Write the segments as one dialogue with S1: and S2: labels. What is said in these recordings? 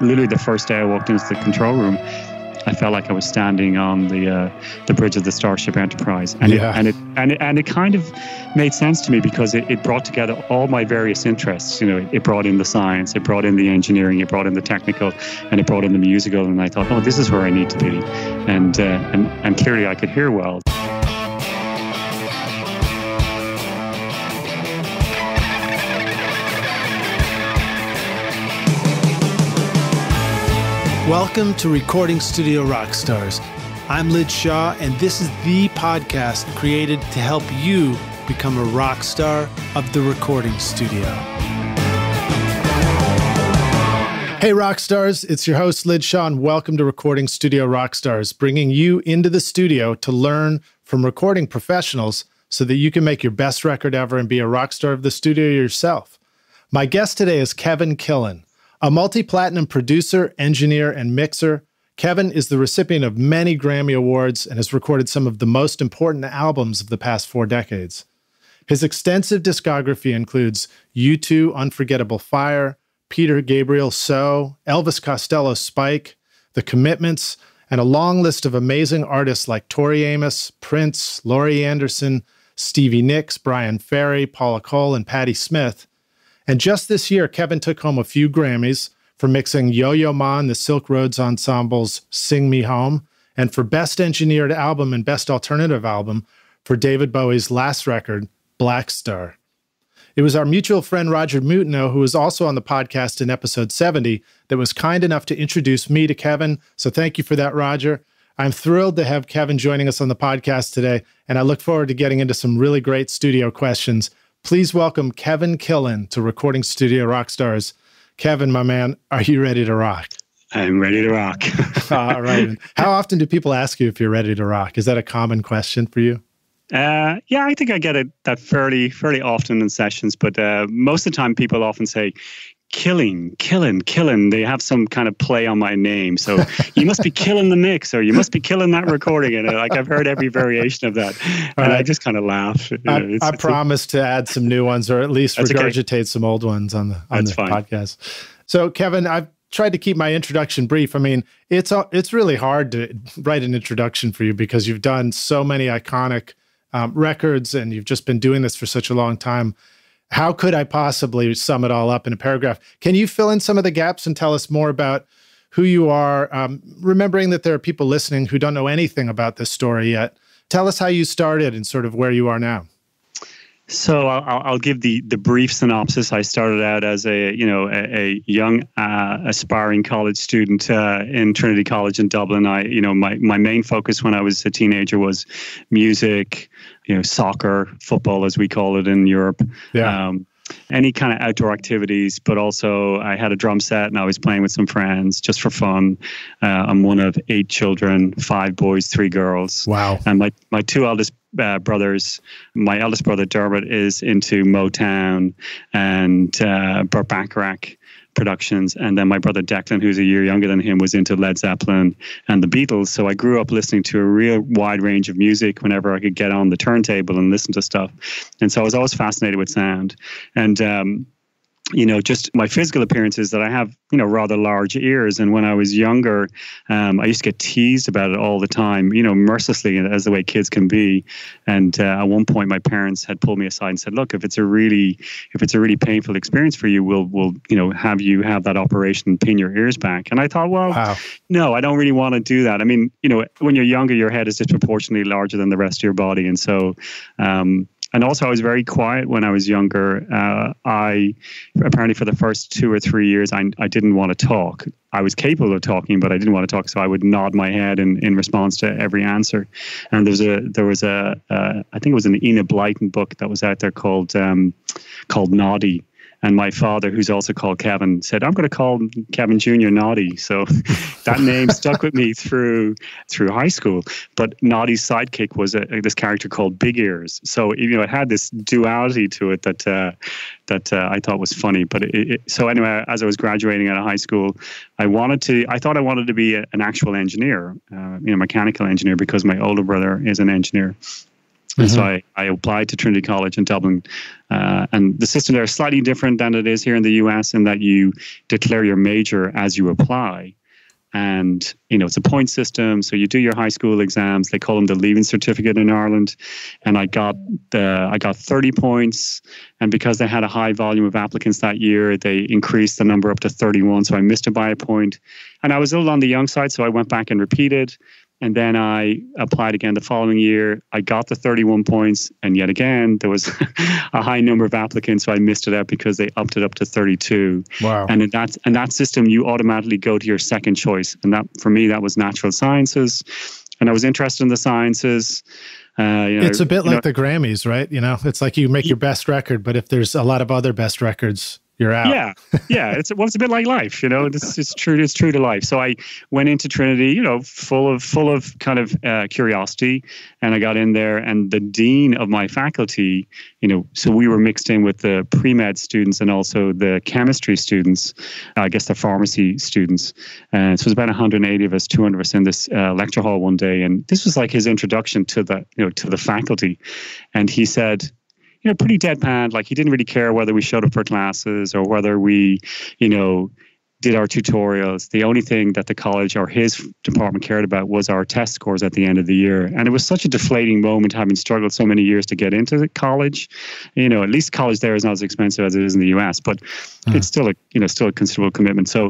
S1: literally the first day I walked into the control room, I felt like I was standing on the bridge of the Starship Enterprise, and it kind of made sense to me because it brought together all my various interests. It brought in the science, it brought in the engineering, it brought in the technical, and it brought in the musical. And I thought, oh, this is where I need to be, and clearly I could hear well.
S2: Welcome to Recording Studio Rockstars. I'm Lid Shaw, and this is the podcast created to help you become a rock star of the recording studio. Hey Rockstars, it's your host Lid Shaw, and welcome to Recording Studio Rockstars, bringing you into the studio to learn from recording professionals so that you can make your best record ever and be a rock star of the studio yourself. My guest today is Kevin Killen. A multi-platinum producer, engineer, and mixer, Kevin is the recipient of many Grammy Awards and has recorded some of the most important albums of the past 4 decades. His extensive discography includes U2 Unforgettable Fire, Peter Gabriel So, Elvis Costello Spike, The Commitments, and a long list of amazing artists like Tori Amos, Prince, Laurie Anderson, Stevie Nicks, Ferry, Paula Cole, and Patti Smith. And just this year, Kevin took home a few Grammys for mixing YoYo Ma and the Silk Roads Ensemble's Sing Me Home, and for Best Engineered Album and Best Alternative Album for David Bowie's last record, Blackstar. It was our mutual friend Roger Mutino, who was also on the podcast in episode 70, that was kind enough to introduce me to Kevin. So thank you for that, Roger. I'm thrilled to have Kevin joining us on the podcast today, and I look forward to getting into some really great studio questions. Please welcome Kevin Killen to Recording Studio Rockstars. Kevin, my man, are you ready to rock?
S1: I'm ready to rock.
S2: All right. How often do people ask you if you're ready to rock? Is that a common question for you?
S1: Yeah, I think I get that fairly often in sessions, but most of the time people often say, Killen. They have some kind of play on my name. So you must be killing the mix, or you must be killing that recording. And I've heard every variation of that. And right. I just kind of laugh.
S2: I promise to add some new ones, or at least regurgitate some old ones on the podcast. So Kevin, I've tried to keep my introduction brief. I mean, it's really hard to write an introduction for you because you've done so many iconic records and you've just been doing this for such a long time. How could I possibly sum it all up in a paragraph? Can you fill in some of the gaps and tell us more about who you are? Remembering that there are people listening who don't know anything about this story yet. Tell us how you started and sort of where you are now.
S1: So I'll give the brief synopsis. I started out as a young aspiring college student in Trinity College in Dublin. My main focus when I was a teenager was music, soccer, football as we call it in Europe. Yeah. Any kind of outdoor activities, but also I had a drum set and I was playing with some friends just for fun. I'm one of 8 children, 5 boys, 3 girls.
S2: Wow.
S1: And my 2 eldest brothers, my eldest brother Dermot is into Motown and Burt Bacharach productions, and then my brother Declan, who's a year younger than him, was into Led Zeppelin and the Beatles. So I grew up listening to a real wide range of music whenever I could get on the turntable and listen to stuff. And so I was always fascinated with sound. And just my physical appearance is that I have, rather large ears. And when I was younger, I used to get teased about it all the time, mercilessly, as the way kids can be. And at one point, my parents had pulled me aside and said, look, if it's a really painful experience for you, we'll have you have that operation and pin your ears back. And I thought, well, wow. No, I don't really want to do that. I mean, when you're younger, your head is disproportionately larger than the rest of your body. And so, and also, I was very quiet when I was younger. I apparently for the first 2 or 3 years, I didn't want to talk. I was capable of talking, but I didn't want to talk, so I would nod my head in response to every answer. And there was a I think it was an Enid Blyton book that was out there called Noddy. And my father, who's also called Kevin, said, I'm going to call Kevin Jr. Noddy. So that name stuck with me through high school. But Noddy's sidekick was this character called Big Ears. So, it had this duality to it that I thought was funny. But so anyway, as I was graduating out of high school, I thought I wanted to be an actual engineer, mechanical engineer, because my older brother is an engineer. And so I applied to Trinity College in Dublin. And the system there is slightly different than it is here in the US in that you declare your major as you apply. And, it's a point system. So you do your high school exams. They call them the Leaving Certificate in Ireland. And I got 30 points. And because they had a high volume of applicants that year, they increased the number up to 31. So I missed it by a point. And I was a little on the young side. So I went back and repeated. And then I applied again the following year. I got the 31 points. And yet again, there was a high number of applicants. So I missed it out because they upped it up to 32. Wow. And in that system, you automatically go to your second choice. And that, for me, that was natural sciences. And I was interested in the sciences.
S2: It's a bit like the Grammys, right? It's like you make your best record, but if there's a lot of other best records, you're out. Yeah. It's a bit like life, It's true to life. So I went into Trinity, full of kind of curiosity, and I got in there. And the dean of my faculty, so we were mixed in with the pre-med students and also the chemistry students, I guess the pharmacy students. And so it was about 180 of us, 200 of us in this lecture hall one day, and this was like his introduction to the faculty. And he said, pretty deadpan, like he didn't really care whether we showed up for classes or whether we, did our tutorials. The only thing that the college or his department cared about was our test scores at the end of the year. And it was such a deflating moment, having struggled so many years to get into the college. At least college there is not as expensive as it is in the US, but it's still a considerable commitment. So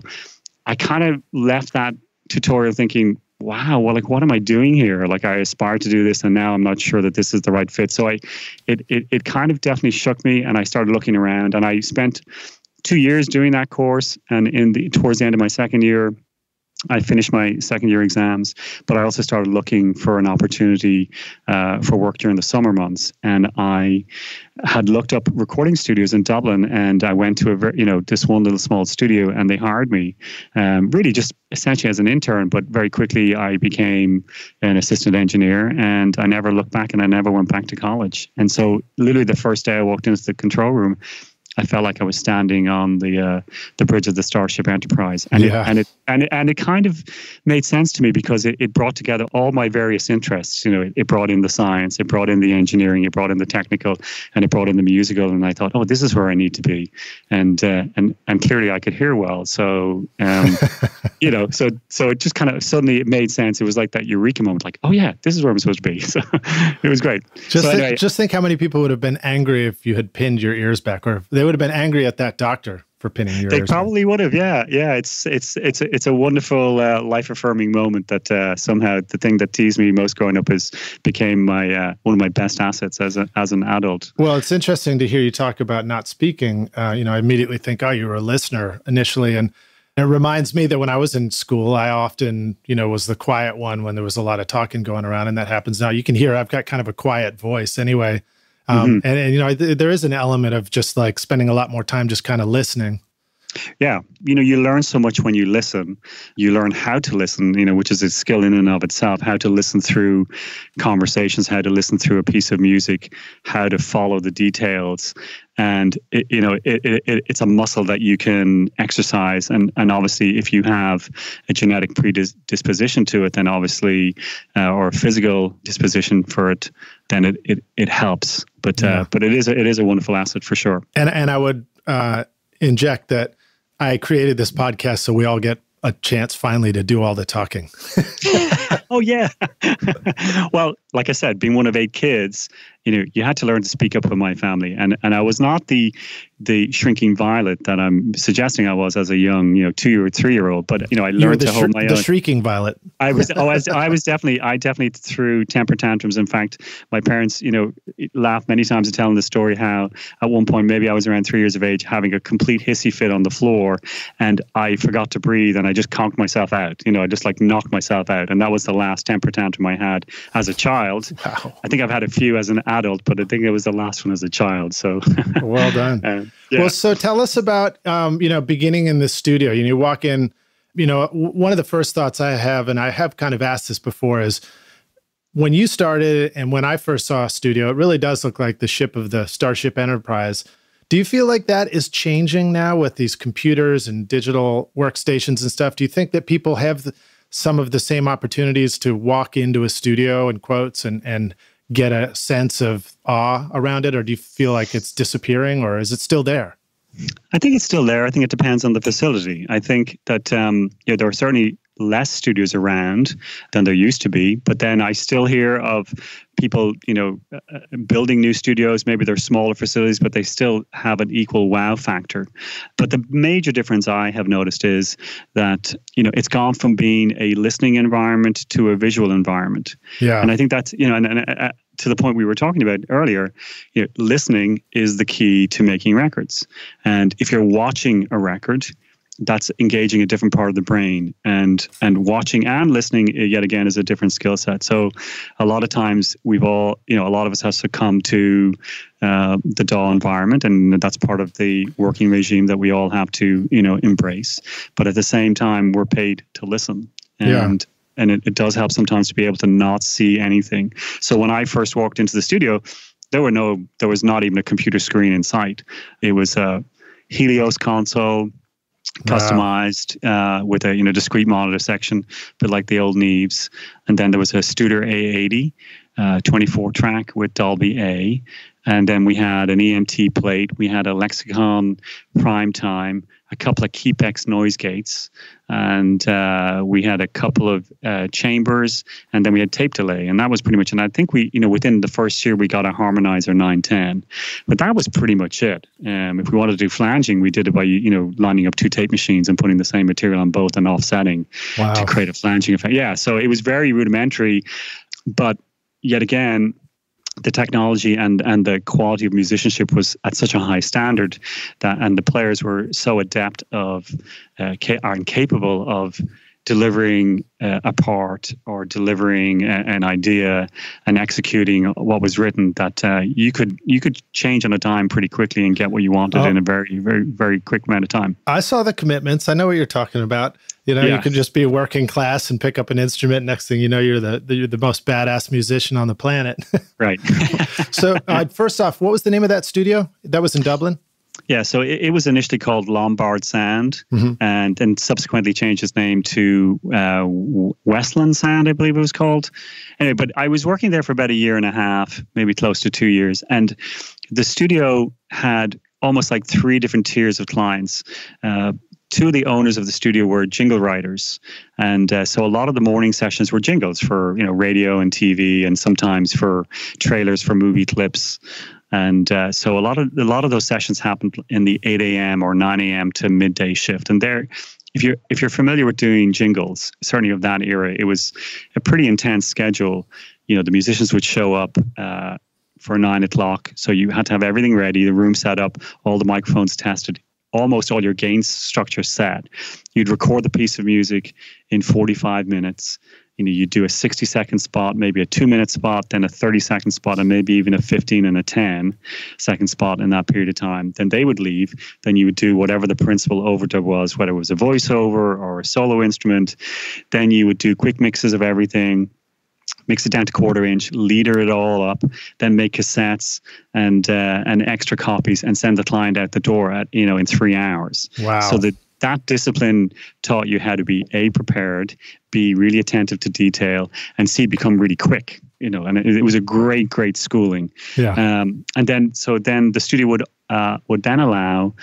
S2: I kind of left that tutorial thinking, wow, well, like, what am I doing here? Like, I aspired to do this, and now I'm not sure that this is the right fit. So it kind of definitely shook me, and I started looking around, and I spent 2 years doing that course. And towards the end of my second year, I finished my second year exams, but I also started looking for an opportunity for work during the summer months. And I had looked up recording studios in Dublin, and I went to this one little small studio, and they hired me, really just essentially as an intern. But very quickly, I became an assistant engineer, and I never looked back, and I never went back to college. And so, literally, the first day I walked into the control room, I felt like I was standing on the bridge of the Starship Enterprise, and it kind of made sense to me because it brought together all my various interests. It brought in the science, it brought in the engineering, it brought in the technical, and it brought in the musical. And I thought, oh, this is where I need to be, and clearly I could hear well. So so it just kind of suddenly it made sense. It was like that eureka moment, like, oh yeah, this is where I'm supposed to be. So it was great. Just think how many people would have been angry if you had pinned your ears back, or they would have been angry at that doctor for pinning your ears.
S1: They probably would have, yeah. It's a wonderful life affirming moment that somehow the thing that teased me most growing up became my one of my best assets as an adult.
S2: Well, it's interesting to hear you talk about not speaking. I immediately think, oh, you were a listener initially, and it reminds me that when I was in school, I often, was the quiet one when there was a lot of talking going around, and that happens now. You can hear I've got kind of a quiet voice anyway. And there is an element of just like spending a lot more time just kind of listening.
S1: Yeah. You learn so much when you listen. You learn how to listen, which is a skill in and of itself, how to listen through conversations, how to listen through a piece of music, how to follow the details. And, it's a muscle that you can exercise. And obviously, if you have a genetic predisposition to it, then obviously, or a physical disposition for it, then it helps. But it is a wonderful asset for sure.
S2: And I would inject that I created this podcast so we all get a chance finally to do all the talking.
S1: Oh, yeah. Well, like I said, being one of 8 kids, you had to learn to speak up in my family. And I was not the shrinking violet that I'm suggesting I was as a young, 2 or 3-year-old. But, I learned to hold my own.
S2: The shrieking violet.
S1: I definitely threw temper tantrums. In fact, my parents, laughed many times at telling the story how at one point, maybe I was around 3 years of age, having a complete hissy fit on the floor, and I forgot to breathe, and I just conked myself out. I just like knocked myself out. And that was the last temper tantrum I had as a child. Wow. I think I've had a few as an adult, but I think it was the last one as a child. So
S2: well done. Yeah. Well, so tell us about, beginning in the studio. You walk in, one of the first thoughts I have, and I have kind of asked this before, is when you started and when I first saw a studio, it really does look like the ship of the Starship Enterprise. Do you feel like that is changing now with these computers and digital workstations and stuff? Do you think that people have some of the same opportunities to walk into a studio, in quotes, and get a sense of awe around it, or do you feel like it's disappearing, or is it still there?
S1: I think it's still there. I think it depends on the facility. I think that there are certainly less studios around than there used to be, but then I still hear of people, building new studios. Maybe they're smaller facilities, but they still have an equal wow factor. But the major difference I have noticed is that, it's gone from being a listening environment to a visual environment.
S2: Yeah.
S1: And I think that's, to the point we were talking about earlier, listening is the key to making records. And if you're watching a record, that's engaging a different part of the brain, and watching and listening yet again is a different skill set. So a lot of times we've all, a lot of us have succumbed to the DAW environment, and that's part of the working regime that we all have to, embrace. But at the same time, we're paid to listen. And it does help sometimes to be able to not see anything. So when I first walked into the studio, there was not even a computer screen in sight. It was a Helios console, customized with a discrete monitor section, but like the old Neves. And then there was a Studer A80 24 track with Dolby A. And then we had an EMT plate. We had a Lexicon Primetime, a couple of Keepex noise gates, and we had a couple of chambers, and then we had tape delay, and that was pretty much. And I think we, within the first year, we got a harmonizer 910, but that was pretty much it. If we wanted to do flanging, we did it by lining up two tape machines and putting the same material on both and offsetting to create a flanging effect. Yeah, so it was very rudimentary, but yet again, the technology and the quality of musicianship was at such a high standard and the players were so adept of and capable of delivering a part or delivering an idea and executing what was written that you could change on a dime pretty quickly and get what you wanted in a very, very, very quick amount of time.
S2: I saw the commitments. I know what you're talking about. You could just be a working class and pick up an instrument. Next thing you know, you're the most badass musician on the planet.
S1: Right.
S2: So first off, what was the name of that studio? That was in Dublin?
S1: Yeah, so it was initially called Lombard Sound, and then subsequently changed its name to Westland Sound, I believe it was called. Anyway, but I was working there for about a year and a half, maybe close to 2 years, and the studio had almost like 3 different tiers of clients. 2 of the owners of the studio were jingle writers, and so a lot of the morning sessions were jingles for radio and TV, and sometimes for trailers for movie clips. And so a lot of those sessions happened in the 8 a.m. or 9 a.m. to midday shift. And there, if you're familiar with doing jingles, certainly of that era, it was a pretty intense schedule. The musicians would show up for 9 o'clock, so you had to have everything ready, the room set up, all the microphones tested, almost all your gain structure set. You'd record the piece of music in 45 minutes. You do a 60-second spot, maybe a 2-minute spot, then a 30-second spot, and maybe even a 15 and a 10-second spot in that period of time. Then they would leave. Then you would do whatever the principal overdub was, whether it was a voiceover or a solo instrument. Then you would do quick mixes of everything, mix it down to 1/4 inch, leader it all up, then make cassettes and extra copies and send the client out the door at in 3 hours.
S2: Wow!
S1: So that discipline taught you how to be prepared, be really attentive to detail, and become really quick. And it was a great schooling.
S2: Yeah.
S1: And then the studio would then allow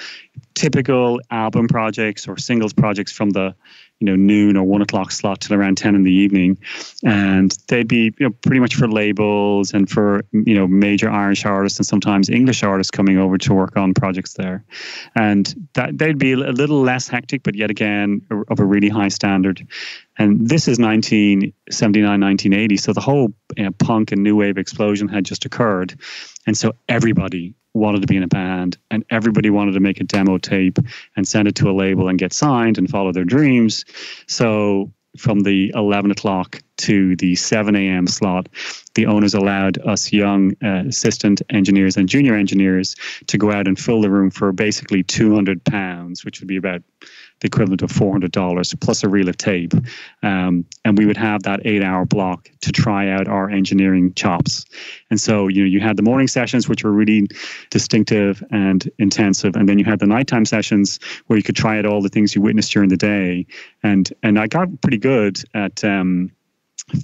S1: typical album projects or singles projects from the noon or 1 o'clock slot till around 10 in the evening, and they'd be pretty much for labels and for major Irish artists and sometimes English artists coming over to work on projects there, and that they'd be a little less hectic, but yet again of a really high standard. And this is 1979, 1980, so the whole punk and new wave explosion had just occurred, and so everybody wanted to be in a band, and everybody wanted to make a demo tape and send it to a label and get signed and follow their dreams. So from the 11 o'clock to the 7 a.m. slot, the owners allowed us young assistant engineers and junior engineers to go out and fill the room for basically £200, which would be about the equivalent of $400 plus a reel of tape. And we would have that 8-hour block to try out our engineering chops. And so, you had the morning sessions, which were really distinctive and intensive. And then you had the nighttime sessions where you could try out all the things you witnessed during the day. And I got pretty good at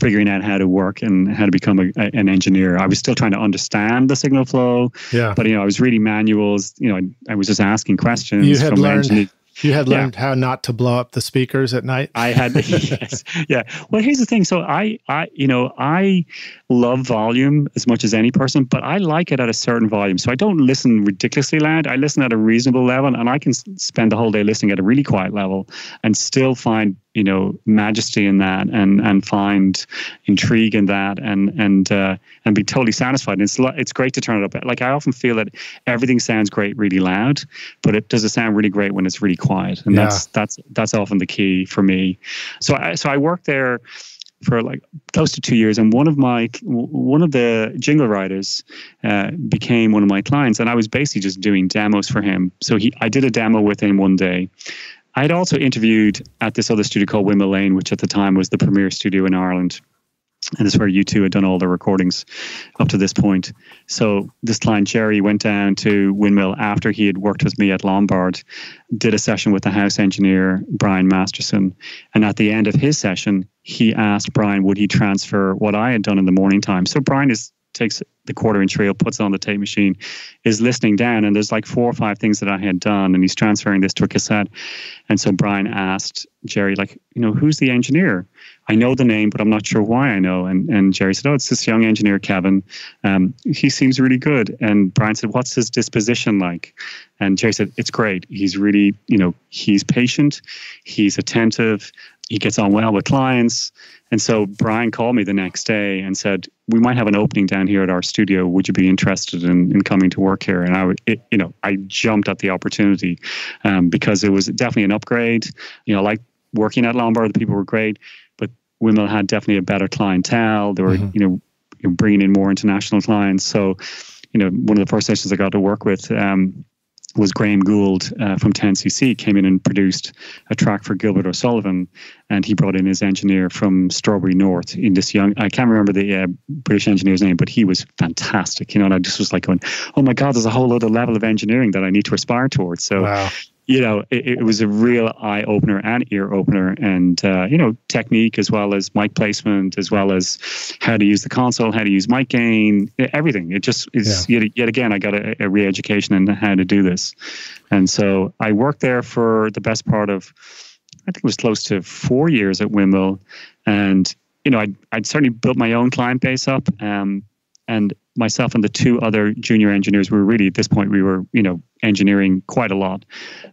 S1: figuring out how to work and how to become an engineer. I was still trying to understand the signal flow, but I was reading manuals. I was just asking questions.
S2: You had learned how not to blow up the speakers at night.
S1: I had, yes, yeah. Well, here's the thing. So I love volume as much as any person, but I like it at a certain volume. So I don't listen ridiculously loud. I listen at a reasonable level, and I can spend the whole day listening at a really quiet level and still find majesty in that, and find intrigue in that, and be totally satisfied. And it's great to turn it up. Like, I often feel that everything sounds great really loud, but it does sound really great when it's really quiet. And that's often the key for me. So I worked there for like close to 2 years, and one of the jingle writers became one of my clients, and I was basically just doing demos for him. So I did a demo with him one day. I had also interviewed at this other studio called Windmill Lane, which at the time was the premier studio in Ireland. And this is where U2 had done all the recordings up to this point. So this client, Jerry, went down to Windmill after he had worked with me at Lombard, did a session with the house engineer, Brian Masterson. And at the end of his session, he asked Brian, would he transfer what I had done in the morning time? So Brian takes the 1/4-inch reel, puts it on the tape machine, is listening down, and there's like 4 or 5 things that I had done, and he's transferring this to a cassette. And so Brian asked Jerry, like, who's the engineer? I know the name, but I'm not sure why I know. And Jerry said, it's this young engineer, Kevin. He seems really good. And Brian said, what's his disposition like? And Jerry said, it's great. He's really, he's patient, he's attentive, he gets on well with clients. And so Brian called me the next day and said, we might have an opening down here at our studio. Would you be interested in coming to work here? And I jumped at the opportunity because it was definitely an upgrade. I liked working at Lombard. The people were great, but Windmill had definitely a better clientele. They were, bringing in more international clients. So, one of the first sessions I got to work with was Graham Gould from 10cc, came in and produced a track for Gilbert O'Sullivan, and he brought in his engineer from Strawberry North, in this young, I can't remember the British engineer's name, but he was fantastic, and I just was like going, oh my God, there's a whole other level of engineering that I need to aspire towards. So, wow. It was a real eye-opener and ear-opener, and, technique as well as mic placement, as well as how to use the console, how to use mic gain, everything. It just is, yet again, I got a re-education in how to do this. And so I worked there for the best part of, I think it was close to 4 years at Windmill. And, I'd certainly built my own client base up, and myself and the 2 other junior engineers were really, at this point, we were, engineering quite a lot.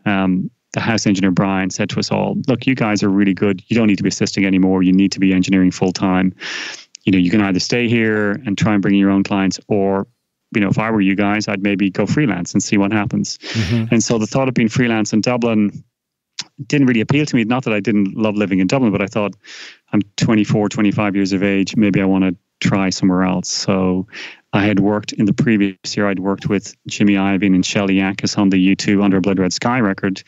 S1: The house engineer, Brian, said to us all, look, you guys are really good. You don't need to be assisting anymore. You need to be engineering full time. You can either stay here and try and bring your own clients, or, if I were you guys, I'd maybe go freelance and see what happens. Mm-hmm. And so the thought of being freelance in Dublin didn't really appeal to me. Not that I didn't love living in Dublin, but I thought, I'm 24, 25 years of age. Maybe I want to try somewhere else. So I had worked in the previous year, I'd worked with Jimmy Iovine and Shelley Yankis on the U2 Under a Blood Red Sky record,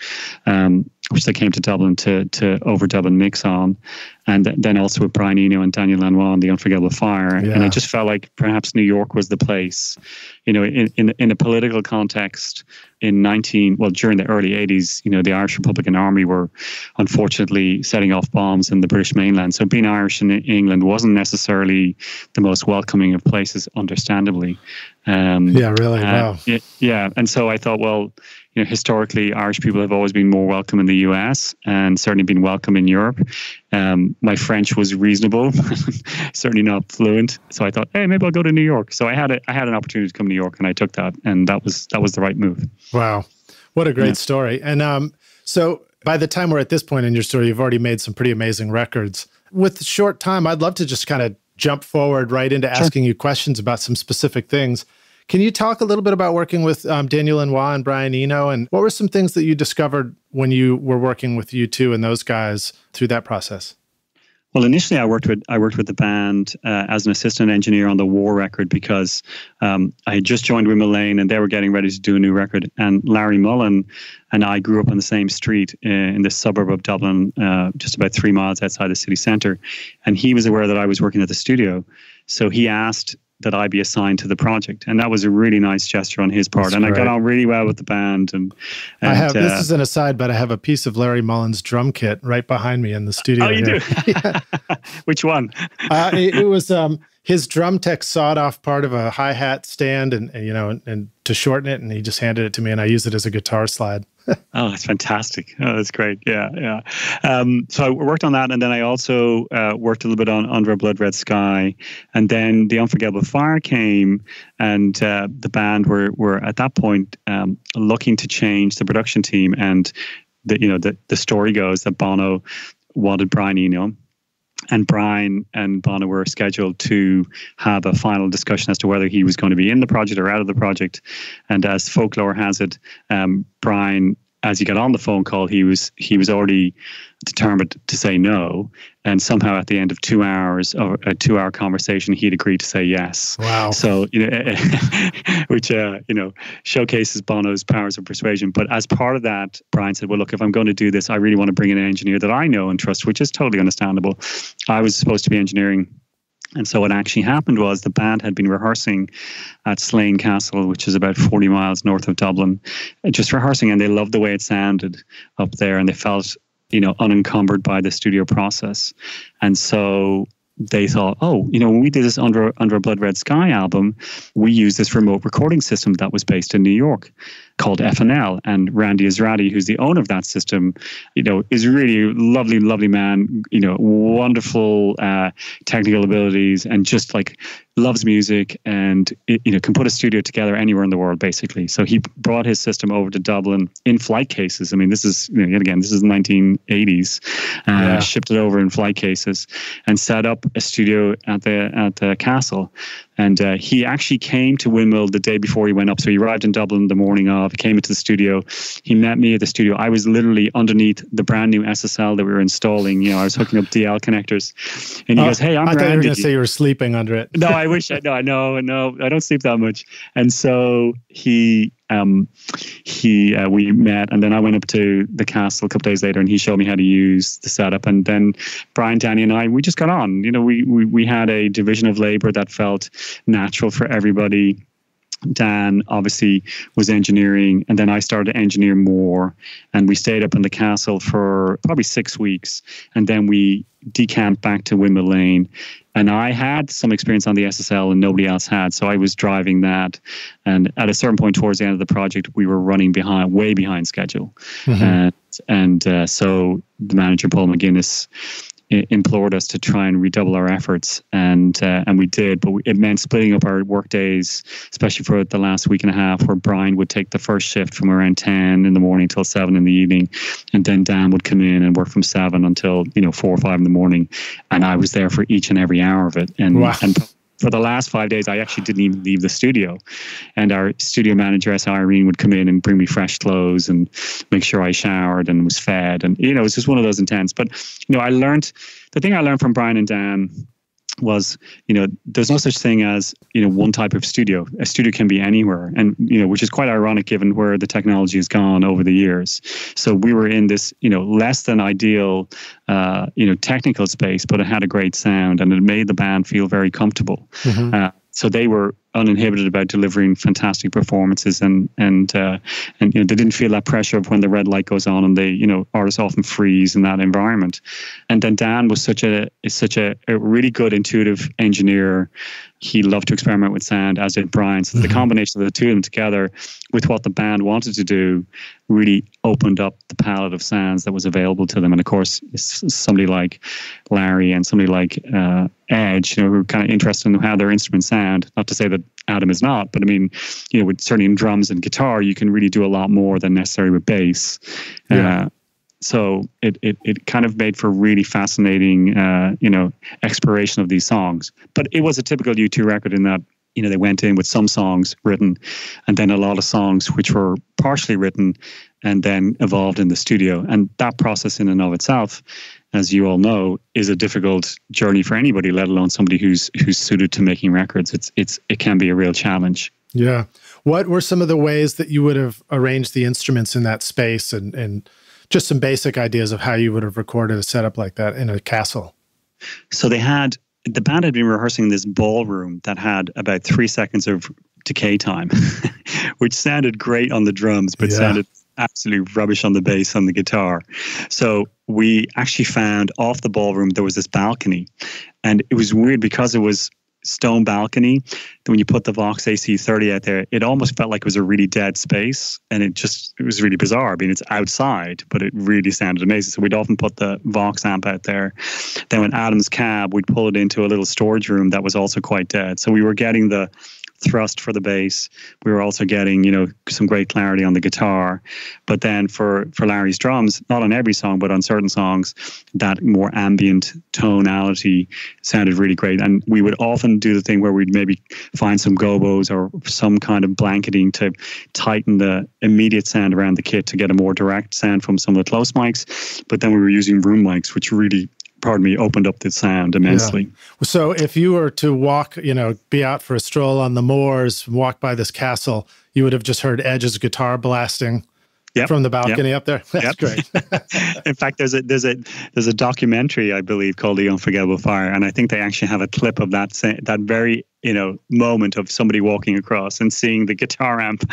S1: which they came to Dublin to overdub and mix on. And then also with Brian Eno and Daniel Lanois on the Unforgettable Fire. Yeah. And I just felt like perhaps New York was the place, in a political context during the early 80s, the Irish Republican Army were unfortunately setting off bombs in the British mainland. So being Irish in England wasn't necessarily the most welcoming of places, understandably.
S2: Really? Wow.
S1: Yeah. And so I thought, well, historically, Irish people have always been more welcome in the US and certainly been welcome in Europe. My French was reasonable, certainly not fluent. So I thought, hey, maybe I'll go to New York. So I had an opportunity to come to New York, and I took that, and that was the right move.
S2: Wow, what a great story! And so by the time we're at this point in your story, you've already made some pretty amazing records. With short time, I'd love to just kind of jump forward right into asking you questions about some specific things. Can you talk a little bit about working with Daniel Lanois and Brian Eno, and what were some things that you discovered when you were working with U2 and those guys through that process?
S1: Well, initially I worked with the band as an assistant engineer on the War record, because I had just joined Windmill Lane and they were getting ready to do a new record. And Larry Mullen and I grew up on the same street in the suburb of Dublin, just about 3 miles outside the city centre. And he was aware that I was working at the studio. So he asked that I be assigned to the project, and that was a really nice gesture on his part. And I got on really well with the band. And
S2: I have this is an aside, but I have a piece of Larry Mullen's drum kit right behind me in the studio.
S1: Oh, you
S2: here.
S1: do? Yeah. Which one?
S2: It was his drum tech sawed off part of a hi-hat stand, and to shorten it, and he just handed it to me, and I use it as a guitar slide.
S1: Oh, that's fantastic. Oh, that's great. Yeah. So I worked on that, and then I also worked a little bit on Under a Blood Red Sky, and then the Unforgettable Fire came, and the band were at that point looking to change the production team, and the story goes that Bono wanted Brian Eno, and Brian and Bono were scheduled to have a final discussion as to whether he was going to be in the project or out of the project. And as folklore has it, Brian, as he got on the phone call, he was already determined to say no. And somehow at the end of 2 hours, or a 2-hour conversation, he'd agreed to say yes.
S2: Wow.
S1: So, which, showcases Bono's powers of persuasion. But as part of that, Brian said, well, look, if I'm going to do this, I really want to bring in an engineer that I know and trust, which is totally understandable. I was supposed to be engineering. And so what actually happened was the band had been rehearsing at Slane Castle, which is about 40 miles north of Dublin, just rehearsing, and they loved the way it sounded up there, and they felt, unencumbered by the studio process. And so they thought, when we did this Under a Blood Red Sky album, we used this remote recording system that was based in New York called FNL. And Randy Isradi, who's the owner of that system, is really a lovely, lovely man, wonderful technical abilities, and just like loves music, and can put a studio together anywhere in the world, basically. So he brought his system over to Dublin in flight cases. I mean, this is, again, this is the 1980s, shipped it over in flight cases, and set up a studio at the castle. And he actually came to Windmill the day before he went up. So he arrived in Dublin the morning of, came into the studio. He met me at the studio. I was literally underneath the brand new SSL that we were installing. I was hooking up DL connectors. And he goes, hey, I'm
S2: I thought
S1: Randy.
S2: you were going to say you were sleeping under it.
S1: No, I wish. No, I don't sleep that much. And so we met, and then I went up to the castle a couple days later, and he showed me how to use the setup. And then Brian, Danny, and I, we just got on. We had a division of labor that felt natural for everybody. Dan obviously was engineering, and then I started to engineer more, and we stayed up in the castle for probably 6 weeks, and then we decamped back to Windmill Lane. And I had some experience on the SSL and nobody else had, so I was driving that. And at a certain point towards the end of the project, we were running way behind schedule. Mm-hmm. So the manager, Paul McGuinness, implored us to try and redouble our efforts, and we did. But it meant splitting up our work days, especially for the last week and a half, where Brian would take the first shift from around 10 in the morning till 7 in the evening, and then Dan would come in and work from 7 until 4 or 5 in the morning, and I was there for each and every hour of it. And
S2: wow.
S1: And for the last 5 days, I actually didn't even leave the studio. And our studio manager, Irene, would come in and bring me fresh clothes and make sure I showered and was fed. And, it was just one of those intense. But, the thing I learned from Brian and Dan was, there's no such thing as, one type of studio. A studio can be anywhere, and, which is quite ironic given where the technology has gone over the years. So we were in this, less than ideal, technical space, but it had a great sound, and it made the band feel very comfortable. Mm-hmm. So they were uninhibited about delivering fantastic performances, and they didn't feel that pressure of when the red light goes on, and they, artists often freeze in that environment. And then Dan was such a really good intuitive engineer. He loved to experiment with sound, as did Brian. So the combination of the two of them together with what the band wanted to do really opened up the palette of sounds that was available to them. And of course, somebody like Larry and somebody like Edge, who are kind of interested in how their instruments sound. Not to say that Adam is not, but I mean, with certainly in drums and guitar, you can really do a lot more than necessary with bass. Yeah. So it kind of made for really fascinating, exploration of these songs. But it was a typical U2 record in that, they went in with some songs written, and then a lot of songs which were partially written and then evolved in the studio. And that process in and of itself, as you all know, is a difficult journey for anybody, let alone somebody who's suited to making records. It can be a real challenge.
S2: Yeah. What were some of the ways that you would have arranged the instruments in that space, and just some basic ideas of how you would have recorded a setup like that in a castle?
S1: So they had the band had been rehearsing in this ballroom that had about 3 seconds of decay time, which sounded great on the drums, but sounded absolutely rubbish on the bass and the guitar. So we actually found off the ballroom there was this balcony, and it was weird because it was stone balcony. When you put the Vox AC30 out there, it almost felt like it was a really dead space, and it was really bizarre. I mean, it's outside, but it really sounded amazing. So we'd often put the Vox amp out there. Then when Adam's cab, we'd pull it into a little storage room that was also quite dead. So we were getting the thrust for the bass. We were also getting, some great clarity on the guitar. But then for Larry's drums, not on every song, but on certain songs, that more ambient tonality sounded really great. And we would often do the thing where we'd maybe find some gobos or some kind of blanketing to tighten the immediate sound around the kit to get a more direct sound from some of the close mics. But then we were using room mics, which really opened up the sound immensely.
S2: Yeah. So if you were to walk, be out for a stroll on the moors, walk by this castle, you would have just heard Edge's guitar blasting from the balcony up there. That's great.
S1: In fact, there's a documentary, I believe, called The Unforgettable Fire, and I think they actually have a clip of that very moment of somebody walking across and seeing the guitar amp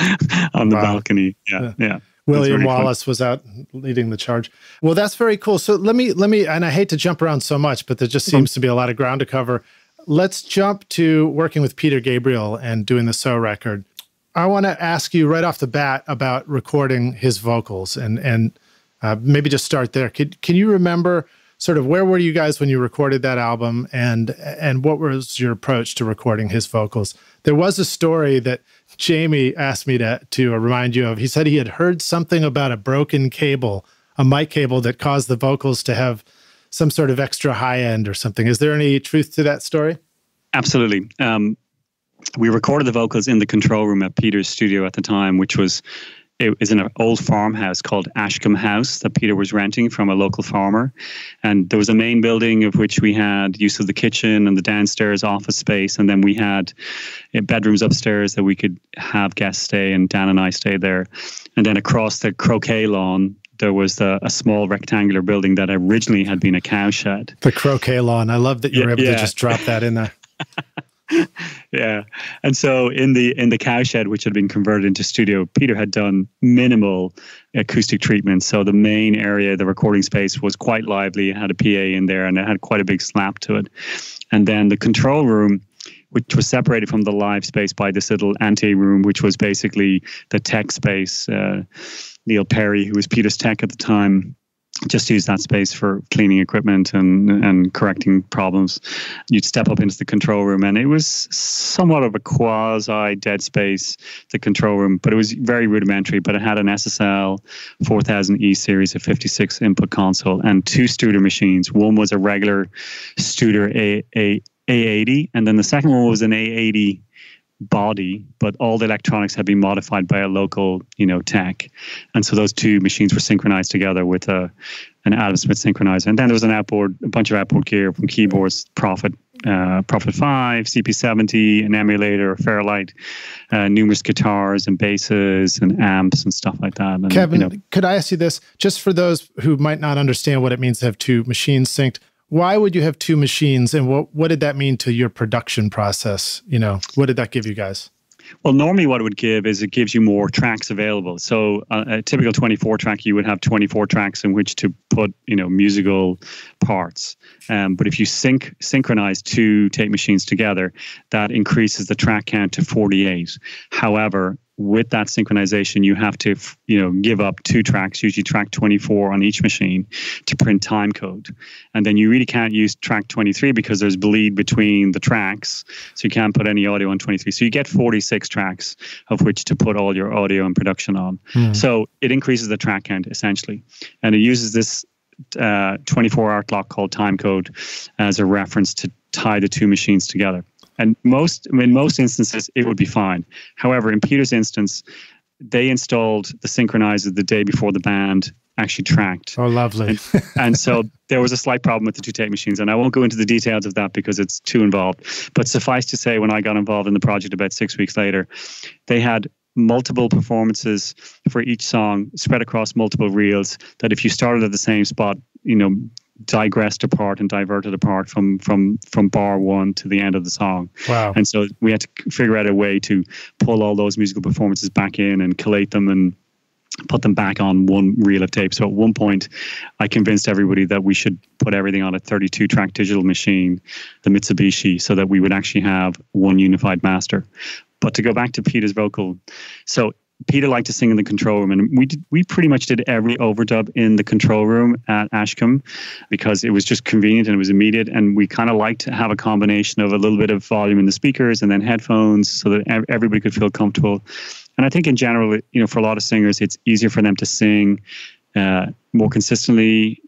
S1: on the balcony. Yeah.
S2: William Wallace was out leading the charge. Well, that's very cool. So let me, and I hate to jump around so much, but there just seems to be a lot of ground to cover. Let's jump to working with Peter Gabriel and doing the So record. I want to ask you right off the bat about recording his vocals and maybe just start there. Can you remember sort of where were you guys when you recorded that album and what was your approach to recording his vocals? There was a story that Jamie asked me to remind you of. He said he had heard something about a broken cable, a mic cable that caused the vocals to have some sort of extra high end or something. Is there any truth to that story?
S1: Absolutely. We recorded the vocals in the control room at Peter's studio at the time, which was in an old farmhouse called Ashcombe House that Peter was renting from a local farmer. And there was a main building of which we had use of the kitchen and the downstairs office space. And then we had bedrooms upstairs that we could have guests stay, and Dan and I stayed there. And then across the croquet lawn, there was a small rectangular building that originally had been a cowshed.
S2: The croquet lawn. I love that you were able to just drop that in there.
S1: Yeah. And so in the cowshed, which had been converted into studio, Peter had done minimal acoustic treatment. So the main area, the recording space, was quite lively. It had a PA in there and it had quite a big slap to it. And then the control room, which was separated from the live space by this little ante room, which was basically the tech space. Neil Perry, who was Peter's tech at the time, just use that space for cleaning equipment and correcting problems. You'd step up into the control room, and it was somewhat of a quasi dead space, the control room, but it was very rudimentary. But it had an SSL 4000E series of 56 input console and two Studer machines. One was a regular Studer A80, and then the second one was an A80 body, but all the electronics had been modified by a local, tech. And so those two machines were synchronized together with an Adam Smith synchronizer. And then there was a bunch of outboard gear from keyboards, Prophet 5, CP70, an emulator, a Fairlight, numerous guitars and basses and amps and stuff like that. And,
S2: Kevin, could I ask you this? Just for those who might not understand what it means to have two machines synced, why would you have two machines, and what did that mean to your production process? What did that give you guys?
S1: Well, normally what it would give is it gives you more tracks available. So a typical 24 track, you would have 24 tracks in which to put, musical parts. But if you synchronize two tape machines together, that increases the track count to 48. However, with that synchronization, you have to, give up two tracks, usually track 24 on each machine, to print time code. And then you really can't use track 23 because there's bleed between the tracks. So you can't put any audio on 23. So you get 46 tracks of which to put all your audio and production on. So it increases the track count essentially. And it uses this 24-hour clock called time code as a reference to tie the two machines together. And in most instances, it would be fine. However, in Peter's instance, they installed the synchronizer the day before the band actually tracked.
S2: Oh, lovely.
S1: And so there was a slight problem with the two tape machines. And I won't go into the details of that because it's too involved. But suffice to say, when I got involved in the project about 6 weeks later, they had multiple performances for each song spread across multiple reels, that if you started at the same spot, digressed apart and diverted apart from bar one to the end of the song.
S2: Wow.
S1: And so we had to figure out a way to pull all those musical performances back in and collate them and put them back on one reel of tape. So at one point, I convinced everybody that we should put everything on a 32-track digital machine, the Mitsubishi, so that we would actually have one unified master. But to go back to Peter's vocal, so Peter liked to sing in the control room, and we pretty much did every overdub in the control room at Ashcombe because it was just convenient and it was immediate, and we kind of liked to have a combination of a little bit of volume in the speakers and then headphones so that everybody could feel comfortable. And I think in general, for a lot of singers, it's easier for them to sing more consistently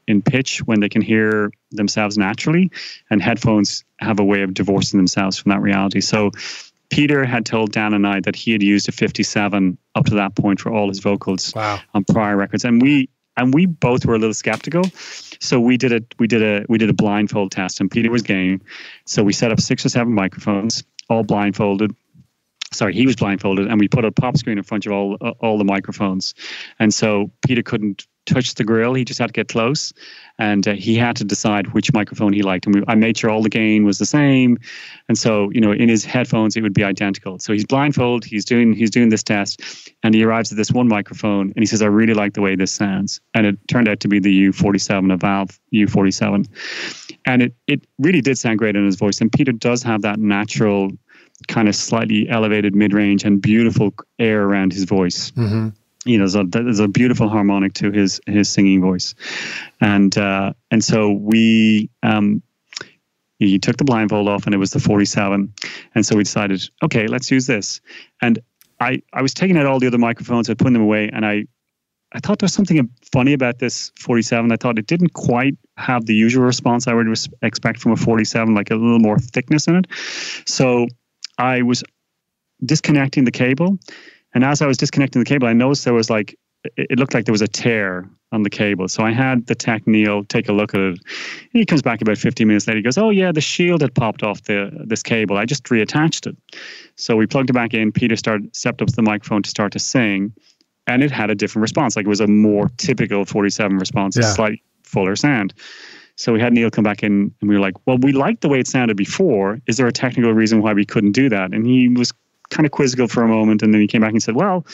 S1: in pitch when they can hear themselves naturally, and headphones have a way of divorcing themselves from that reality. So Peter had told Dan and I that he had used a 57 up to that point for all his vocals.
S2: Wow.
S1: On prior records, and we both were a little skeptical. So we did a blindfold test, and Peter was game. So we set up 6 or 7 microphones, all blindfolded. Sorry, he was blindfolded, and we put a pop screen in front of all the microphones. And so Peter couldn't touch the grill. He just had to get close, and he had to decide which microphone he liked. And I made sure all the gain was the same. And so, in his headphones, it would be identical. So he's blindfolded. He's doing this test, and he arrives at this one microphone, and he says, "I really like the way this sounds." And it turned out to be the U47, a Valve U47, and it really did sound great in his voice. And Peter does have that natural, kind of slightly elevated mid-range and beautiful air around his voice. Mm-hmm. There's a beautiful harmonic to his singing voice, and so he took the blindfold off, and it was the 47, and so we decided, okay, let's use this. And I was taking out all the other microphones, I putting them away, and I thought there was something funny about this 47. I thought it didn't quite have the usual response I would expect from a 47, like a little more thickness in it. So I was disconnecting the cable. And as I was disconnecting the cable, I noticed there was it looked like there was a tear on the cable. So I had the tech Neil take a look at it. And he comes back about 15 minutes later. He goes, "Oh yeah, the shield had popped off this cable. I just reattached it." So we plugged it back in. Peter stepped up to the microphone to start to sing. And it had a different response. Like it was a more typical 47 response, a slightly fuller sound. So we had Neil come back in, and we were like, "Well, we liked the way it sounded before. Is there a technical reason why we couldn't do that?" And he was kind of quizzical for a moment, and then he came back and said, "Well,"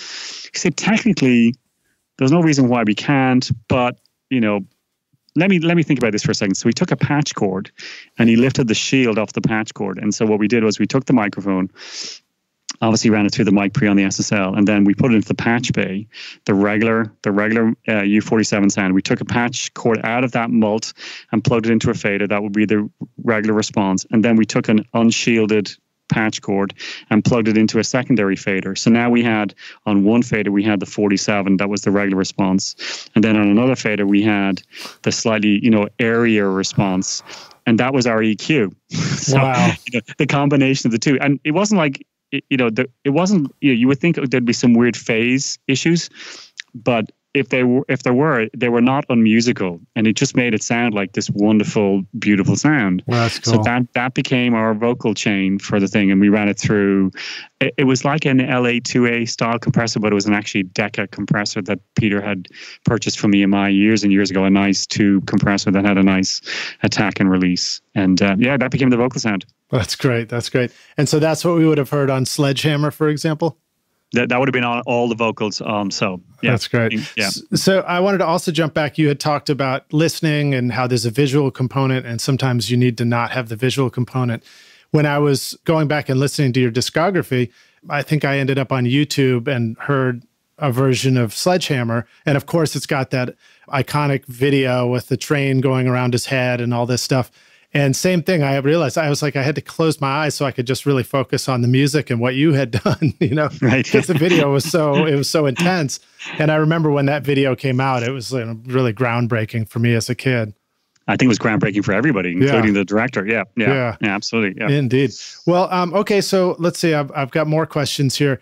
S1: he said, "technically, there's no reason why we can't, but let me think about this for a second." So we took a patch cord, and he lifted the shield off the patch cord. And so what we did was we took the microphone, obviously ran it through the mic pre on the SSL, and then we put it into the patch bay, the regular U47 sound. We took a patch cord out of that mult and plugged it into a fader. That would be the regular response. And then we took an unshielded patch cord and plugged it into a secondary fader. So now we had, on one fader, we had the 47, that was the regular response. And then on another fader, we had the slightly, airier response. And that was our EQ. So,
S2: wow.
S1: The combination of the two. And it wasn't like, it wasn't, you would think there'd be some weird phase issues, but if they were not unmusical, and it just made it sound like this wonderful, beautiful sound.
S2: Well, that's cool.
S1: So that became our vocal chain for the thing, and we ran it through. It was like an LA2A style compressor, but it was an actually Decca compressor that Peter had purchased from EMI years and years ago. A nice tube compressor that had a nice attack and release, and that became the vocal sound.
S2: That's great. That's great. And so that's what we would have heard on Sledgehammer, for example.
S1: That would have been on all the vocals. So yeah,
S2: that's great.
S1: Yeah.
S2: So I wanted to also jump back. You had talked about listening and how there's a visual component, and sometimes you need to not have the visual component. When I was going back and listening to your discography, I think I ended up on YouTube and heard a version of Sledgehammer. And of course, it's got that iconic video with the train going around his head and all this stuff. And same thing, I realized I was like, I had to close my eyes so I could just really focus on the music and what you had done,
S1: right?
S2: Because the video was so intense. And I remember when that video came out, it was really groundbreaking for me as a kid.
S1: I think it was groundbreaking for everybody, including the director. Yeah, absolutely. Yeah.
S2: Indeed. Well, okay, so let's see. I've got more questions here.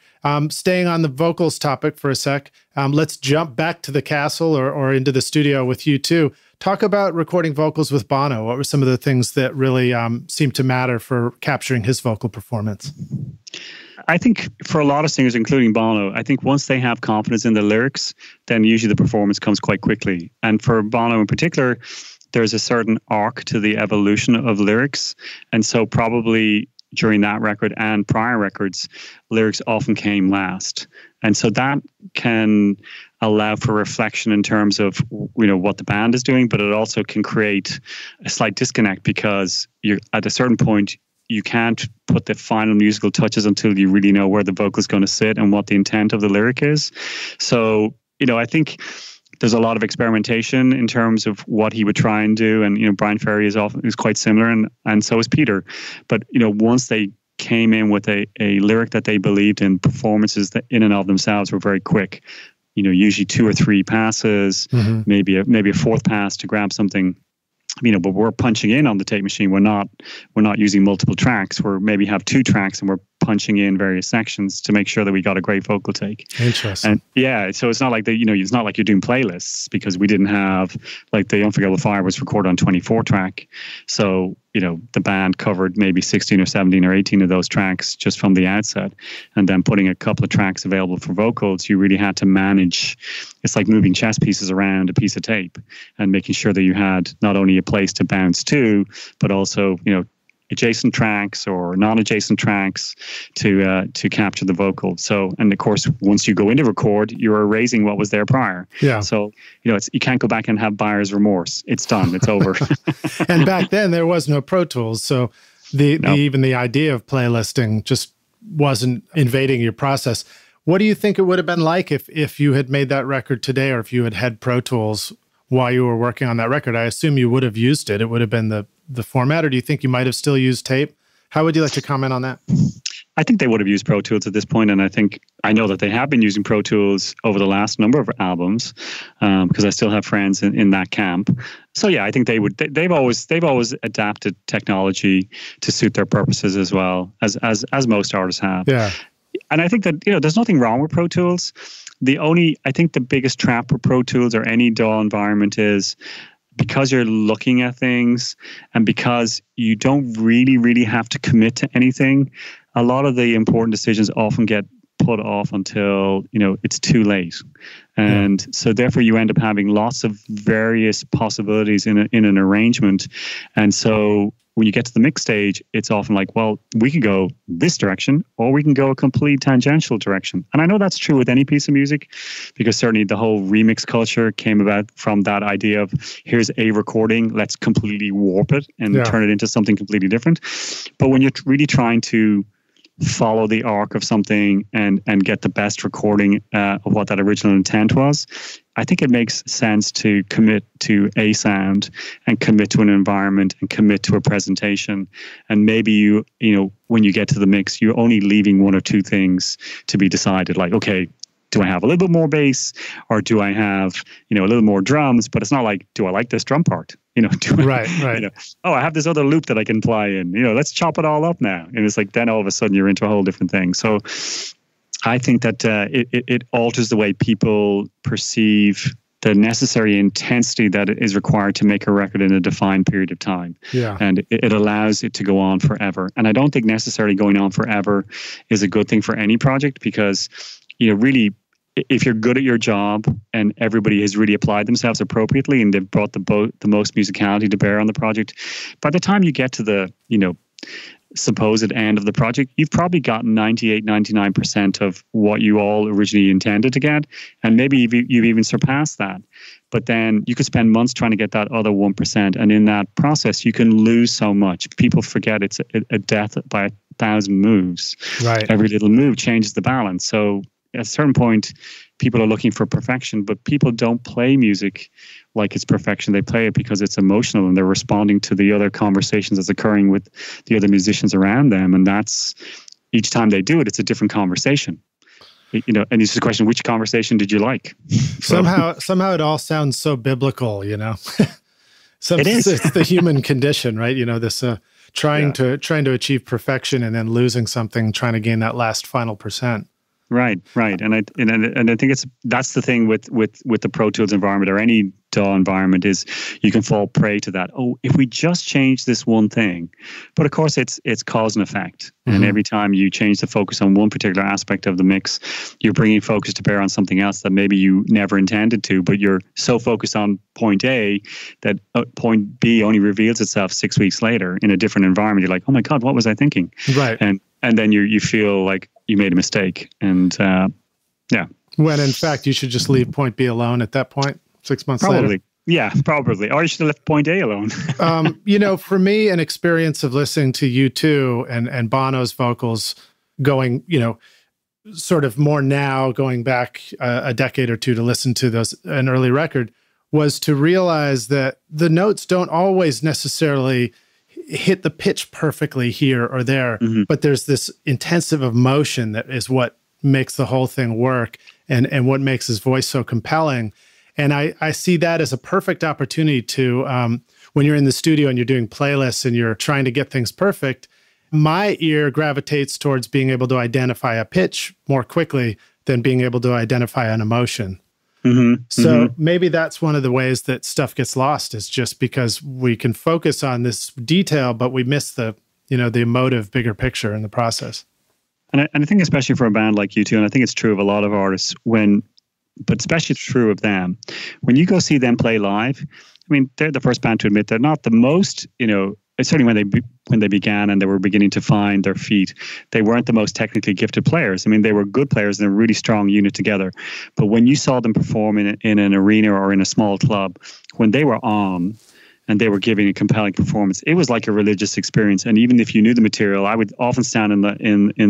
S2: Staying on the vocals topic for a sec, let's jump back to the castle or into the studio with you too. Talk about recording vocals with Bono. What were some of the things that really seemed to matter for capturing his vocal performance?
S1: I think for a lot of singers, including Bono, I think once they have confidence in the lyrics, then usually the performance comes quite quickly. And for Bono in particular, there's a certain arc to the evolution of lyrics. And so probably during that record and prior records, lyrics often came last. And so that can allow for reflection in terms of, you know, what the band is doing, but it also can create a slight disconnect because you're at a certain point, you can't put the final musical touches until you really know where the vocal is going to sit and what the intent of the lyric is. So, you know, I think there's a lot of experimentation in terms of what he would try and do. And, you know, Brian Ferry is quite similar, and so is Peter. But, you know, once they came in with a lyric that they believed in, performances that in and of themselves were very quick. You know, usually 2 or 3 passes, maybe a fourth pass to grab something. You know, but we're punching in on the tape machine. We're not using multiple tracks. We're maybe have 2 tracks and we're punching in various sections to make sure that we got a great vocal take.
S2: Interesting.
S1: And yeah, so it's not like that, you know, it's not like you're doing playlists, because we didn't have, like, the Unforgettable Fire was recorded on 24 track. So, you know, the band covered maybe 16 or 17 or 18 of those tracks just from the outset. And then putting a couple of tracks available for vocals, you really had to manage. It's like moving chess pieces around a piece of tape and making sure that you had not only a place to bounce to, but also, you know, adjacent tracks or non-adjacent tracks to capture the vocal. So, and of course, once you go into record, you're erasing what was there prior.
S2: Yeah.
S1: So, you know, you can't go back and have buyer's remorse. It's done. It's over.
S2: And back then there was no Pro Tools, so even the idea of playlisting just wasn't invading your process. What do you think it would have been like if you had made that record today, or if you had Pro Tools while you were working on that record? I assume you would have used it. It would have been the format, or do you think you might have still used tape? How would you like to comment on that?
S1: I think they would have used Pro Tools at this point, and I know that they have been using Pro Tools over the last number of albums, because I still have friends in that camp. So yeah, I think they would. They've always adapted technology to suit their purposes as well as most artists have.
S2: Yeah,
S1: and I think that, you know, there's nothing wrong with Pro Tools. I think the biggest trap with Pro Tools or any DAW environment is, because you're looking at things and because you don't really have to commit to anything, a lot of the important decisions often get put off until, you know, it's too late. And so therefore you end up having lots of various possibilities in an arrangement. And so when you get to the mix stage, it's often like, well, we could go this direction or we can go a complete tangential direction. And I know that's true with any piece of music, because certainly the whole remix culture came about from that idea of, here's a recording, let's completely warp it and turn it into something completely different. But when you're really trying to follow the arc of something and get the best recording of what that original intent was, I think it makes sense to commit to a sound and commit to an environment and commit to a presentation. And maybe you know, when you get to the mix, you're only leaving 1 or 2 things to be decided. Like, okay, do I have a little bit more bass, or do I have, you know, a little more drums? But it's not like, do I like this drum part? You know,
S2: right.
S1: You know, oh, I have this other loop that I can apply in. You know, let's chop it all up now. And it's like, then all of a sudden you're into a whole different thing. So I think that it alters the way people perceive the necessary intensity that is required to make a record in a defined period of time.
S2: Yeah.
S1: And it allows it to go on forever. And I don't think necessarily going on forever is a good thing for any project, because, you know, really, if you're good at your job and everybody has really applied themselves appropriately and they've brought the most musicality to bear on the project, by the time you get to the, you know, supposed end of the project, you've probably gotten 98-99% of what you all originally intended to get, and maybe you've even surpassed that. But then you could spend months trying to get that other 1%, and in that process you can lose so much. People forget it's a death by 1,000 moves.
S2: Right.
S1: Every little move changes the balance. So at a certain point, people are looking for perfection, but people don't play music like it's perfection. They play it because it's emotional and they're responding to the other conversations that's occurring with the other musicians around them. And that's, each time they do it, it's a different conversation. You know, and it's the question, which conversation did you like?
S2: Somehow it all sounds so biblical, you know.
S1: It is.
S2: It's the human condition, right? You know, this trying to achieve perfection and then losing something, trying to gain that last final percent.
S1: Right. And I think that's the thing with the Pro Tools environment or any DAW environment is you can fall prey to that. Oh, if we just change this one thing. But of course, it's cause and effect. Mm-hmm. And every time you change the focus on one particular aspect of the mix, you're bringing focus to bear on something else that maybe you never intended to, but you're so focused on point A that point B only reveals itself 6 weeks later in a different environment. You're like, oh my God, what was I thinking?
S2: Right.
S1: And then you feel like you made a mistake. And yeah.
S2: When in fact, you should just leave point B alone at that point, 6 months later.
S1: Yeah, probably. Or you should have left point A alone.
S2: For me, an experience of listening to U2 and Bono's vocals going, sort of more now, going back a decade or two to listen to an early record, was to realize that the notes don't always necessarily hit the pitch perfectly here or there, mm-hmm. but there's this intensive emotion that is what makes the whole thing work and what makes his voice so compelling. And I see that as a perfect opportunity to, when you're in the studio and you're doing playlists and you're trying to get things perfect, my ear gravitates towards being able to identify a pitch more quickly than being able to identify an emotion. Mm-hmm. So maybe that's one of the ways that stuff gets lost, is just because we can focus on this detail, but we miss the emotive bigger picture in the process.
S1: And I think especially for a band like U2, and I think it's true of a lot of artists, but especially true of them, when you go see them play live, I mean, they're the first band to admit they're not the most, certainly when they began and they were beginning to find their feet, they weren't the most technically gifted players. I mean, they were good players and a really strong unit together. But when you saw them perform in an arena or in a small club, when they were on and they were giving a compelling performance, it was like a religious experience. And even if you knew the material, I would often stand in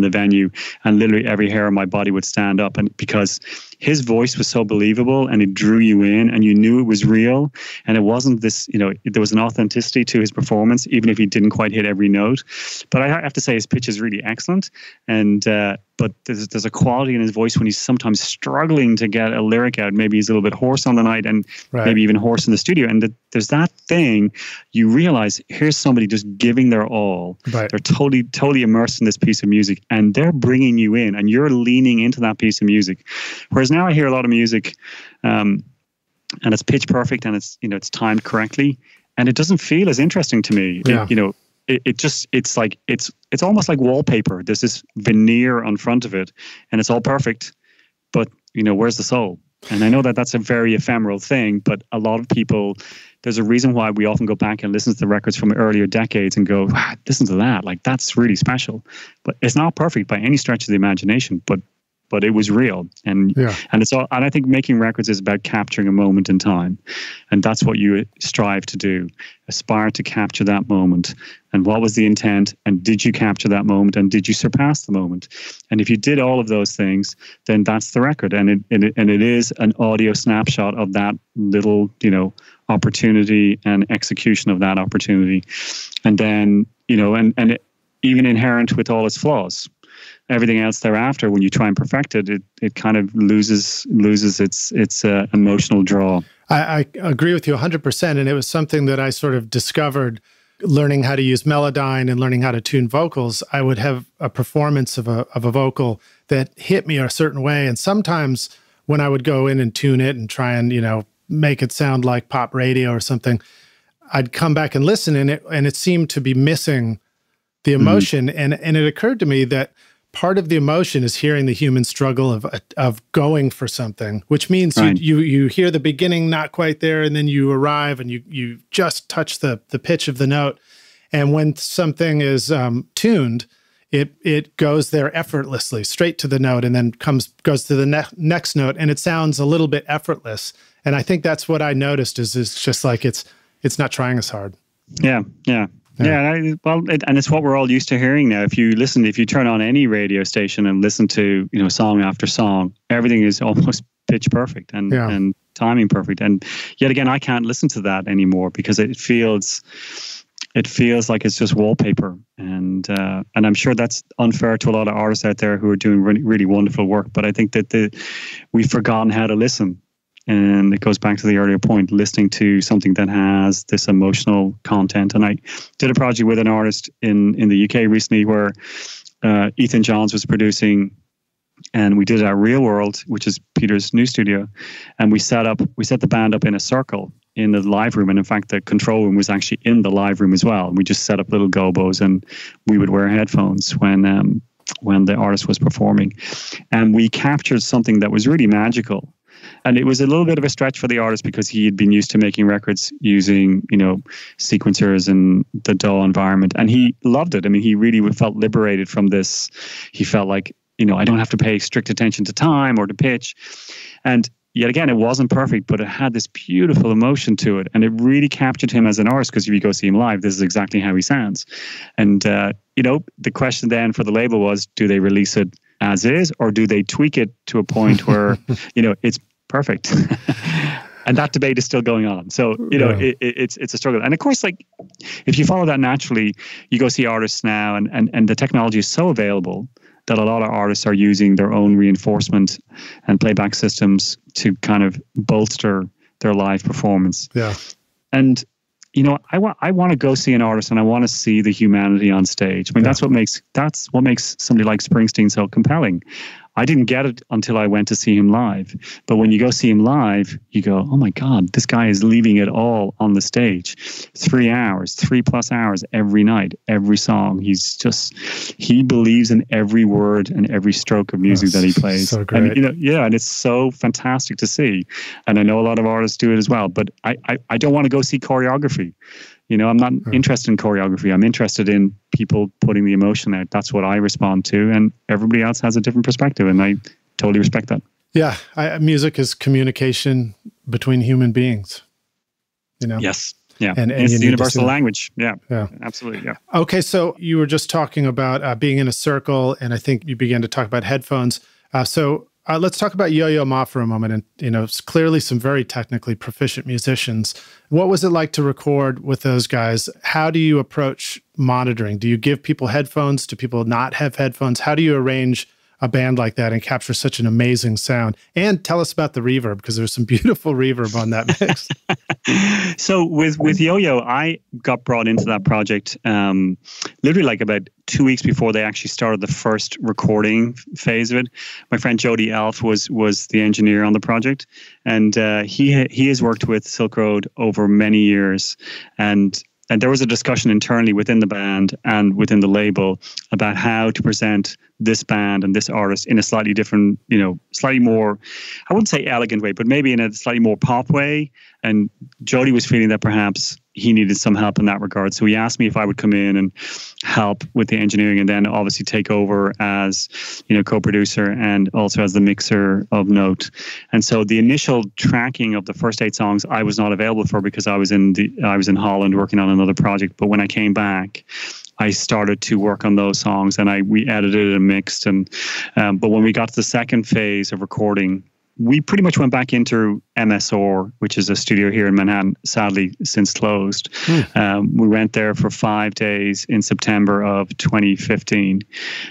S1: the venue and literally every hair on my body would stand up, and because his voice was so believable and it drew you in and you knew it was real, and it wasn't this, there was an authenticity to his performance, even if he didn't quite hit every note. But I have to say his pitch is really excellent, and but there's a quality in his voice when he's sometimes struggling to get a lyric out. Maybe he's a little bit hoarse on the night, and maybe even hoarse in the studio. And there's that thing, you realize here's somebody just giving their all. Right. They're totally immersed in this piece of music, and they're bringing you in, and you're leaning into that piece of music. Whereas now I hear a lot of music, and it's pitch perfect, and it's it's timed correctly, and it doesn't feel as interesting to me. Yeah. It's almost like wallpaper. There's this veneer on front of it, and it's all perfect, but where's the soul? And I know that that's a very ephemeral thing, but a lot of people, there's a reason why we often go back and listen to the records from earlier decades and go, wow, listen to that, like that's really special. But it's not perfect by any stretch of the imagination, but it was real. And it's all, and I think making records is about capturing a moment in time. And that's what you strive to do. Aspire to capture that moment. And what was the intent? And did you capture that moment? And did you surpass the moment? And if you did all of those things, then that's the record. And it is an audio snapshot of that little, opportunity and execution of that opportunity. And then, even inherent with all its flaws. Everything else thereafter, when you try and perfect it, it kind of loses its emotional draw.
S2: I agree with you 100%. And it was something that I sort of discovered learning how to use Melodyne and learning how to tune vocals. I would have a performance of a vocal that hit me a certain way. And sometimes when I would go in and tune it and try and, make it sound like pop radio or something, I'd come back and listen, and it seemed to be missing the emotion. And it occurred to me that part of the emotion is hearing the human struggle of going for something, which means you hear the beginning not quite there, and then you arrive and you just touch the pitch of the note. And when something is tuned, it goes there effortlessly, straight to the note, and then goes to the next note, and it sounds a little bit effortless. And I think that's what I noticed is just like it's not trying as hard.
S1: Yeah. And it's what we're all used to hearing now. If you turn on any radio station and listen to song after song, everything is almost pitch perfect and timing perfect. And yet again, I can't listen to that anymore because it feels like it's just wallpaper. And I'm sure that's unfair to a lot of artists out there who are doing really, really wonderful work. But I think that we've forgotten how to listen. And it goes back to the earlier point, listening to something that has this emotional content. And I did a project with an artist in the UK recently where Ethan Johns was producing And we did it at Real World, which is Peter's new studio. And we set the band up in a circle in the live room. And in fact, the control room was actually in the live room as well. We just set up little gobos, and we would wear headphones when the artist was performing. And we captured something that was really magical. And it was a little bit of a stretch for the artist because he had been used to making records using, sequencers and the DAW environment. And he loved it. I mean, he really felt liberated from this. He felt like, I don't have to pay strict attention to time or to pitch. And yet again, it wasn't perfect, but it had this beautiful emotion to it. And it really captured him as an artist, because if you go see him live, this is exactly how he sounds. And, the question then for the label was, do they release it as is, or do they tweak it to a point where, it's perfect? And that debate is still going on. So, it's a struggle. And of course, like, if you follow that naturally, you go see artists now, and the technology is so available that a lot of artists are using their own reinforcement and playback systems to kind of bolster their live performance.
S2: Yeah.
S1: And, I want to go see an artist, and I want to see the humanity on stage. I mean, that's what makes somebody like Springsteen so compelling. I didn't get it until I went to see him live. But when you go see him live, you go, oh my God, this guy is leaving it all on the stage. 3 hours, 3+ hours every night, every song. He believes in every word and every stroke of music that he plays.
S2: So great.
S1: And, and it's so fantastic to see. And I know a lot of artists do it as well, but I don't want to go see choreography. I'm not interested in choreography. I'm interested in people putting the emotion out. That's what I respond to. And everybody else has a different perspective. And I totally respect that.
S2: Yeah. Music is communication between human beings.
S1: Yes. Yeah.
S2: And
S1: it's the universal language. Yeah. Absolutely. Yeah.
S2: Okay. So you were just talking about being in a circle, and I think you began to talk about headphones. So let's talk about YoYo Ma for a moment. And, it's clearly some very technically proficient musicians. What was it like to record with those guys? How do you approach monitoring? Do you give people headphones? Do people not have headphones? How do you arrange a band like that and capture such an amazing sound? And tell us about the reverb, because there's some beautiful reverb on that mix.
S1: So with YoYo, I got brought into that project literally like about 2 weeks before they actually started the first recording phase of it. My friend Jody Elf was the engineer on the project, and he has worked with Silk Road over many years, and there was a discussion internally within the band and within the label about how to present this band and this artist in a slightly different, slightly more, I wouldn't say elegant way, but maybe in a slightly more pop way. And Jody was feeling that perhaps he needed some help in that regard. So he asked me if I would come in and help with the engineering, and then obviously take over as, co-producer and also as the mixer of note. And so the initial tracking of the first 8 songs, I was not available for, because I was in Holland working on another project. But when I came back, I started to work on those songs, and we edited and mixed. And but when we got to the second phase of recording, we pretty much went back into MSR, which is a studio here in Manhattan, sadly since closed. We went there for 5 days in September of 2015.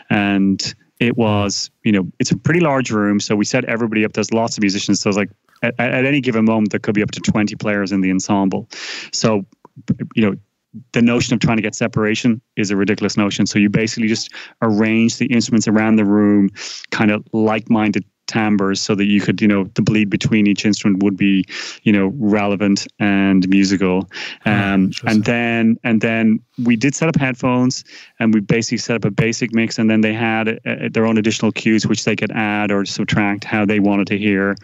S1: And it was, it's a pretty large room. So we set everybody up. There's lots of musicians. So it's like at any given moment, there could be up to 20 players in the ensemble. So, the notion of trying to get separation is a ridiculous notion. So you basically just arrange the instruments around the room, kind of like-minded timbres, so that you could, the bleed between each instrument would be, relevant and musical. And then we did set up headphones, and we basically set up a basic mix, and then they had their own additional cues which they could add or subtract how they wanted to hear.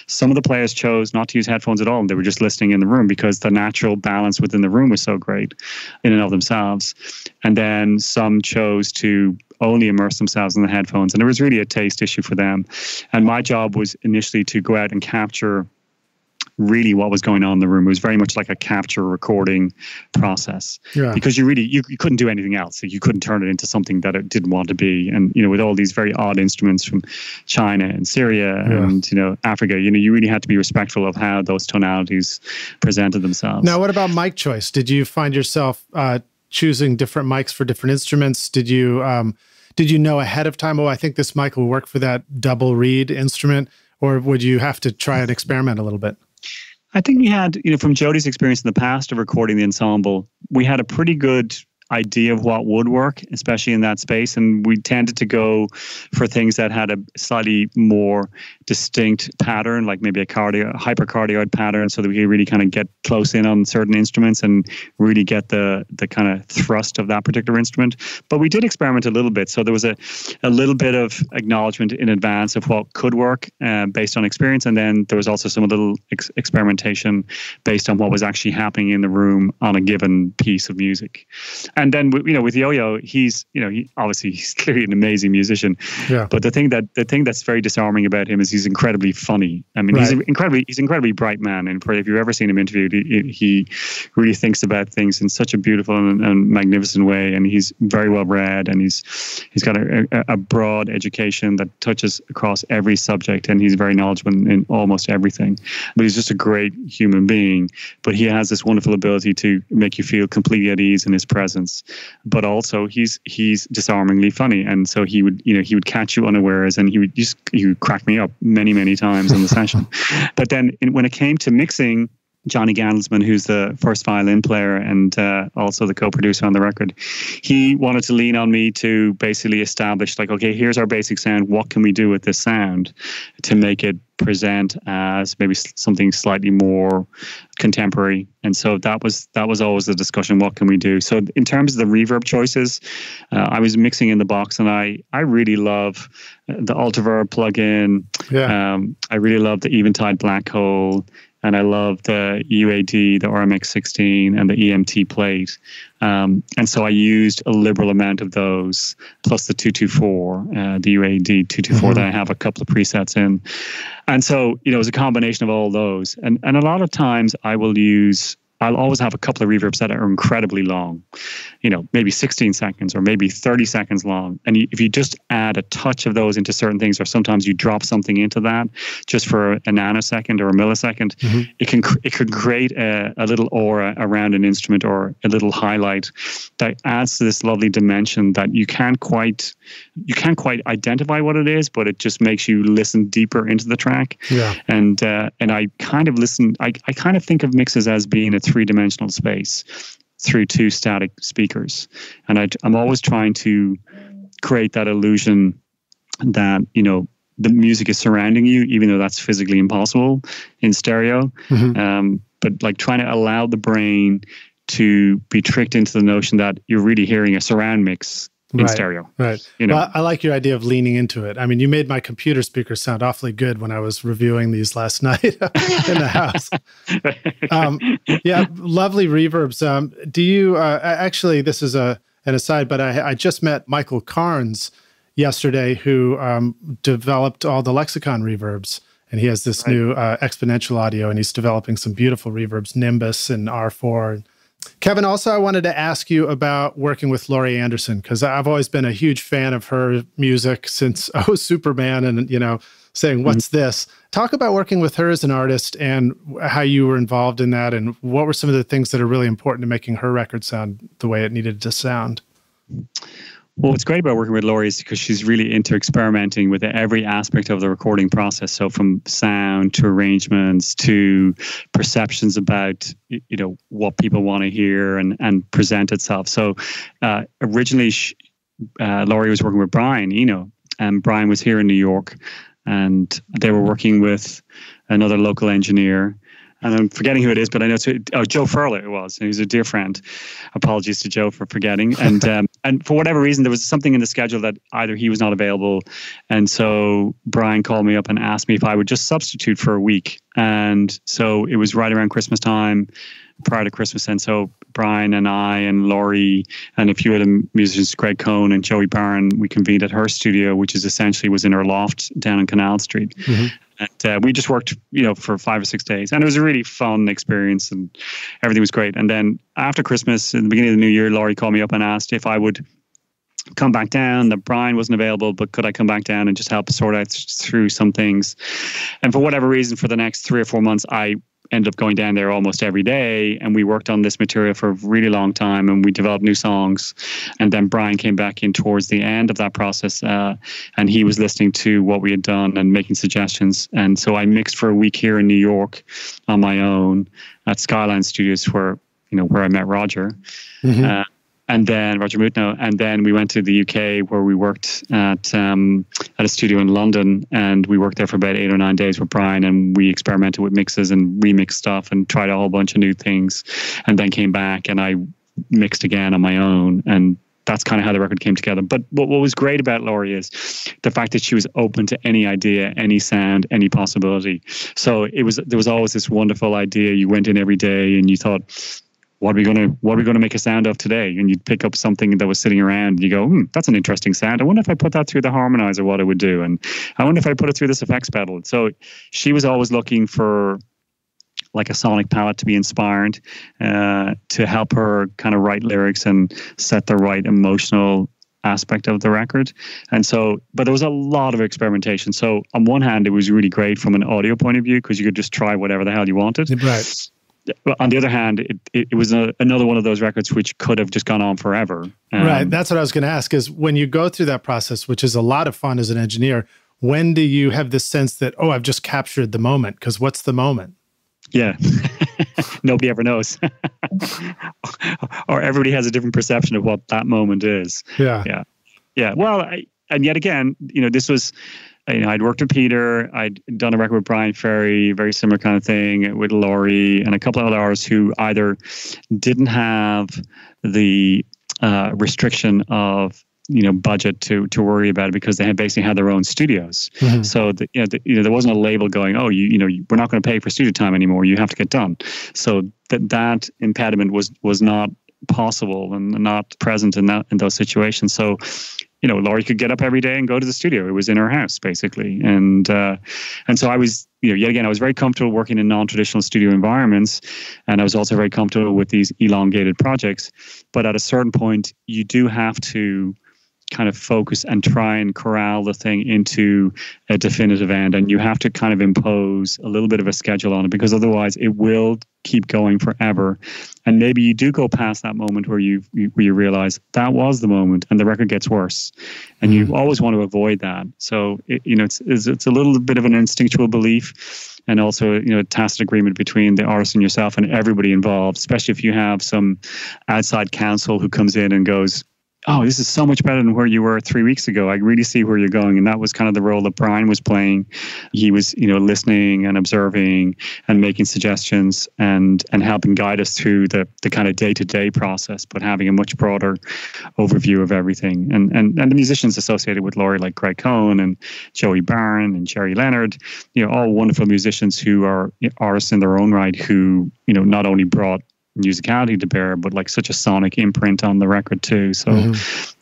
S1: Some of the players chose not to use headphones at all, and they were just listening in the room because the natural balance within the room was so great in and of themselves. And then some chose to only immerse themselves in the headphones, and it was really a taste issue for them. And my job was initially to go out and capture really what was going on in the room. It was very much like a capture recording process, because you couldn't do anything else. You couldn't turn it into something that it didn't want to be. And with all these very odd instruments from China and Syria and Africa, you really had to be respectful of how those tonalities presented themselves.
S2: Now, what about mic choice? Did you find yourself choosing different mics for different instruments? Did you know ahead of time, I think this mic will work for that double reed instrument? Or would you have to try and experiment a little bit?
S1: I think we had, from Jody's experience in the past of recording the ensemble, we had a pretty good idea of what would work, especially in that space. And we tended to go for things that had a slightly more distinct pattern, like maybe a hypercardioid pattern, so that we could really kind of get close in on certain instruments and really get the kind of thrust of that particular instrument. But we did experiment a little bit. So there was a little bit of acknowledgement in advance of what could work based on experience. And then there was also some little experimentation based on what was actually happening in the room on a given piece of music. And then, with Yo-Yo, he's clearly an amazing musician. Yeah. But the thing that's very disarming about him is he's incredibly funny. I mean, right. He's an incredibly bright man. And if you've ever seen him interviewed, he really thinks about things in such a beautiful and magnificent way. And he's very well read, and he's got a broad education that touches across every subject, and he's very knowledgeable in almost everything. But he's just a great human being. But he has this wonderful ability to make you feel completely at ease in his presence. But also he's disarmingly funny, and so he would catch you unawares, and he would crack me up many times in the session. But then when it came to mixing, Johnny Gandelsman, who's the first violin player and also the co-producer on the record, he wanted to lean on me to basically establish, like, okay, here's our basic sound. What can we do with this sound to make it present as maybe something slightly more contemporary? And so that was always the discussion. What can we do? So in terms of the reverb choices, I was mixing in the box, and I really love the Altiverb plugin. Yeah. I really love the Eventide Black Hole. And I love the UAD, the RMX16, and the EMT plate. And so I used a liberal amount of those, plus the 224, the UAD 224 that I have a couple of presets in. And so, it was a combination of all those. And a lot of times I'll always have a couple of reverbs that are incredibly long, maybe 16 seconds or maybe 30 seconds long. And if you just add a touch of those into certain things, or sometimes you drop something into that just for a nanosecond or a millisecond, it could create a little aura around an instrument, or a little highlight that adds to this lovely dimension that you can't quite identify what it is, but it just makes you listen deeper into the track. Yeah. And I kind of think of mixes as being a three-dimensional space through two static speakers. And I'm always trying to create that illusion that, the music is surrounding you, even though that's physically impossible in stereo. But like trying to allow the brain to be tricked into the notion that you're really hearing a surround mix in stereo. Right.
S2: Well, I like your idea of leaning into it. I mean, you made my computer speakers sound awfully good when I was reviewing these last night in the house. Yeah, lovely reverbs. Do you, actually, this is an aside, but I just met Michael Carnes yesterday, who developed all the Lexicon reverbs. And he has this new exponential audio, and he's developing some beautiful reverbs, Nimbus and R4. Kevin, also, I wanted to ask you about working with Laurie Anderson, because I've always been a huge fan of her music since I was Superman and, saying, what's this? Talk about working with her as an artist and how you were involved in that, and what were some of the things that are really important to making her record sound the way it needed to sound?
S1: Well, what's great about working with Laurie is because she's really into experimenting with every aspect of the recording process. So from sound to arrangements to perceptions about, what people want to hear and present itself. So originally, Laurie was working with Brian Eno, and Brian was here in New York, and they were working with another local engineer. And I'm forgetting who it is, but I know Joe Furler it was. And he's a dear friend. Apologies to Joe for forgetting. And and for whatever reason, there was something in the schedule that either he was not available. And so Brian called me up and asked me if I would just substitute for a week. And so it was right around Christmas time, prior to Christmas. And so Brian and I and Laurie and a few of the musicians, Greg Cohn and Joey Barron, we convened at her studio, which was in her loft down on Canal Street. And we just worked, for 5 or 6 days. And it was a really fun experience, and everything was great. And then after Christmas, in the beginning of the new year, Laurie called me up and asked if I would come back down. That Brian wasn't available, but could I come back down and just help sort out through some things? And for whatever reason, for the next 3 or 4 months, I ended up going down there almost every day, and we worked on this material for a really long time, and we developed new songs. And then Brian came back in towards the end of that process, and he was listening to what we had done and making suggestions. And so I mixed for a week here in New York on my own at Skyline Studios, where I met Roger. and then Roger Mutno, and then we went to the UK where we worked at a studio in London, and we worked there for about 8 or 9 days with Brian, and we experimented with mixes and remixed stuff and tried a whole bunch of new things, and then came back and I mixed again on my own, and that's kind of how the record came together. But what was great about Laurie is the fact that she was open to any idea, any sound, any possibility. So there was always this wonderful idea. You went in every day and you thought, what are we going to make a sound of today? And you'd pick up something that was sitting around and you go, that's an interesting sound. I wonder if I put that through the harmonizer, what it would do. And I wonder if I put it through this effects pedal. So she was always looking for like a sonic palette to be inspired, to help her kind of write lyrics and set the right emotional aspect of the record. And so, but there was a lot of experimentation. So on one hand, it was really great from an audio point of view because you could just try whatever the hell you wanted.
S2: Right.
S1: On the other hand, it was another one of those records which could have just gone on forever.
S2: Right. That's what I was going to ask is when you go through that process, which is a lot of fun as an engineer, when do you have this sense that, I've just captured the moment? Because what's the moment?
S1: Yeah. Nobody ever knows. Or everybody has a different perception of what that moment is.
S2: Yeah.
S1: Yeah. Well, and yet again, this was, I'd worked with Peter. I'd done a record with Brian Ferry, very similar kind of thing with Laurie and a couple of other artists who either didn't have the restriction of budget to worry about it because they had basically had their own studios. Mm-hmm. So there wasn't a label going, we're not going to pay for studio time anymore. You have to get done. So that impediment was not possible and not present in those situations. So Laurie could get up every day and go to the studio. It was in her house, basically. And so I was, yet again, I was very comfortable working in non-traditional studio environments. And I was also very comfortable with these elongated projects. But at a certain point, you do have to kind of focus and try and corral the thing into a definitive end. And you have to kind of impose a little bit of a schedule on it because otherwise it will keep going forever. And maybe you do go past that moment where you realize that was the moment and the record gets worse. And you always want to avoid that. So, it's a little bit of an instinctual belief and also, a tacit agreement between the artist and yourself and everybody involved, especially if you have some outside counsel who comes in and goes, oh, this is so much better than where you were 3 weeks ago. I really see where you're going. And that was kind of the role that Brian was playing. He was, listening and observing and making suggestions and helping guide us through the kind of day-to-day process, but having a much broader overview of everything. And the musicians associated with Laurie, like Greg Cohn and Joey Byrne and Jerry Leonard, all wonderful musicians who are artists in their own right who, not only brought musicality to bear, but like such a sonic imprint on the record too. So,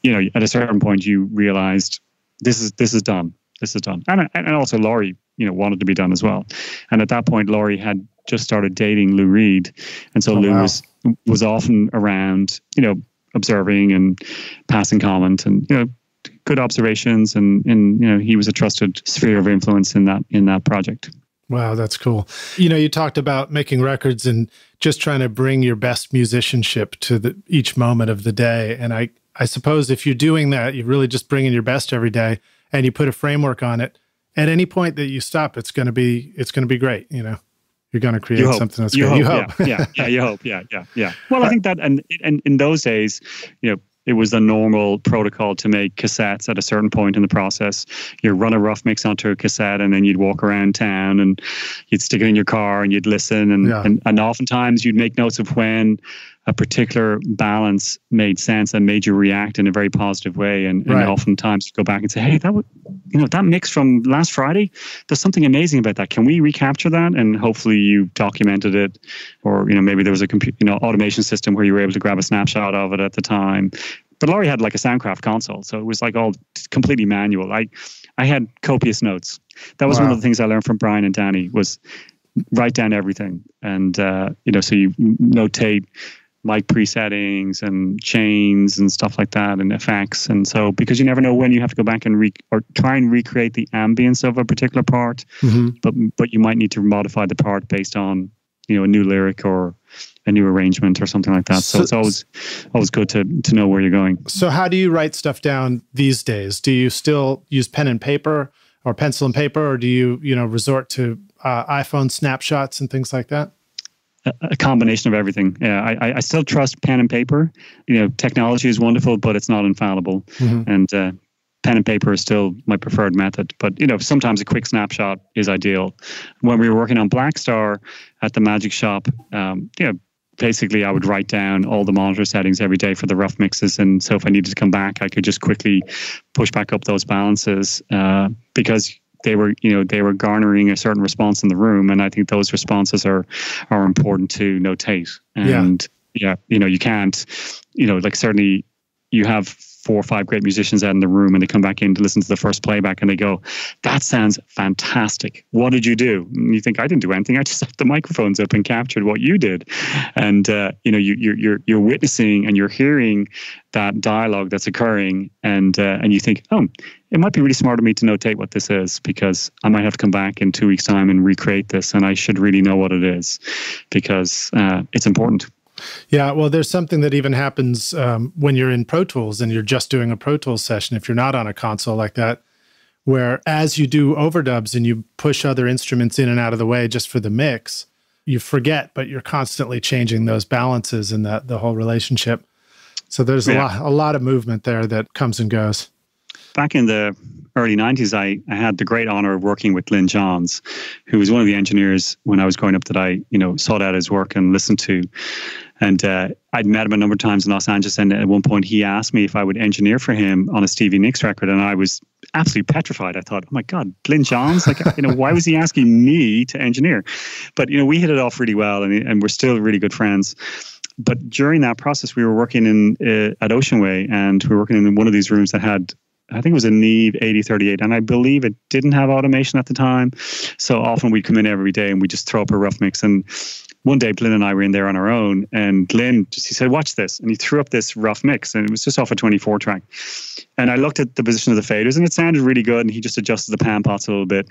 S1: at a certain point you realized this is done. This is done. And also Laurie, wanted to be done as well. And at that point, Laurie had just started dating Lou Reed. And so Lou was often around, observing and passing comment and, good observations. And he was a trusted sphere of influence in that project.
S2: Wow, that's cool. You talked about making records and just trying to bring your best musicianship to each moment of the day. And I suppose if you're doing that, you're really just bringing your best every day and you put a framework on it. At any point that you stop, it's going to be great. You're going to create something that's great. You hope.
S1: Yeah, you hope. Yeah. Well, I think that, and in those days, it was the normal protocol to make cassettes at a certain point in the process. You run a rough mix onto a cassette and then you'd walk around town and you'd stick it in your car and you'd listen. And oftentimes you'd make notes of when a particular balance made sense and made you react in a very positive way. And oftentimes you go back and say, hey, that mix from last Friday, there's something amazing about that. Can we recapture that? And hopefully you documented it, or, maybe there was a automation system where you were able to grab a snapshot of it at the time. But Laurie had like a Soundcraft console, so it was like all completely manual. I had copious notes. That was one of the things I learned from Brian and Danny was write down everything. And, so you notate mic presettings and chains and stuff like that and effects. And so, because you never know when you have to go back and try and recreate the ambience of a particular part, but you might need to modify the part based on, a new lyric or a new arrangement or something like that. So it's always good to know where you're going.
S2: So how do you write stuff down these days? Do you still use pen and paper or pencil and paper, or do you, resort to iPhone snapshots and things like that?
S1: a combination of everything. Yeah, I still trust pen and paper. Technology is wonderful, but it's not infallible. And pen and paper is still my preferred method. But, sometimes a quick snapshot is ideal. When we were working on Blackstar at the Magic Shop, basically I would write down all the monitor settings every day for the rough mixes. And so if I needed to come back, I could just quickly push back up those balances because they were garnering a certain response in the room. And I think those responses are important to notate. And you can't, certainly you have 4 or 5 great musicians out in the room and they come back in to listen to the first playback and they go, that sounds fantastic. What did you do? And you think, I didn't do anything. I just set the microphones up and captured what you did. And, you're witnessing and you're hearing that dialogue that's occurring. And you think, it might be really smart of me to notate what this is because I might have to come back in 2 weeks' time and recreate this. And I should really know what it is because it's important.
S2: Yeah, well, there's something that even happens when you're in Pro Tools and you're just doing a Pro Tools session, if you're not on a console like that, where as you do overdubs and you push other instruments in and out of the way just for the mix, you forget, but you're constantly changing those balances and the whole relationship. So there's a lot of movement there that comes and goes.
S1: Back in the early 90s, I had the great honor of working with Lynn Johns, who was one of the engineers when I was growing up that I, sought out his work and listened to. And I'd met him a number of times in Los Angeles. And at one point he asked me if I would engineer for him on a Stevie Nicks record. And I was absolutely petrified. I thought, oh my God, Lynn Johns, why was he asking me to engineer? But, we hit it off really well and we're still really good friends. But during that process, we were working at Oceanway and we were working in one of these rooms that had, I think it was a Neve 8038, and I believe it didn't have automation at the time. So often we'd come in every day and we'd just throw up a rough mix. And one day, Lynn and I were in there on our own, and Lynn he said, watch this. And he threw up this rough mix, and it was just off a 24 track. And I looked at the position of the faders, and it sounded really good. And he just adjusted the pan pots a little bit.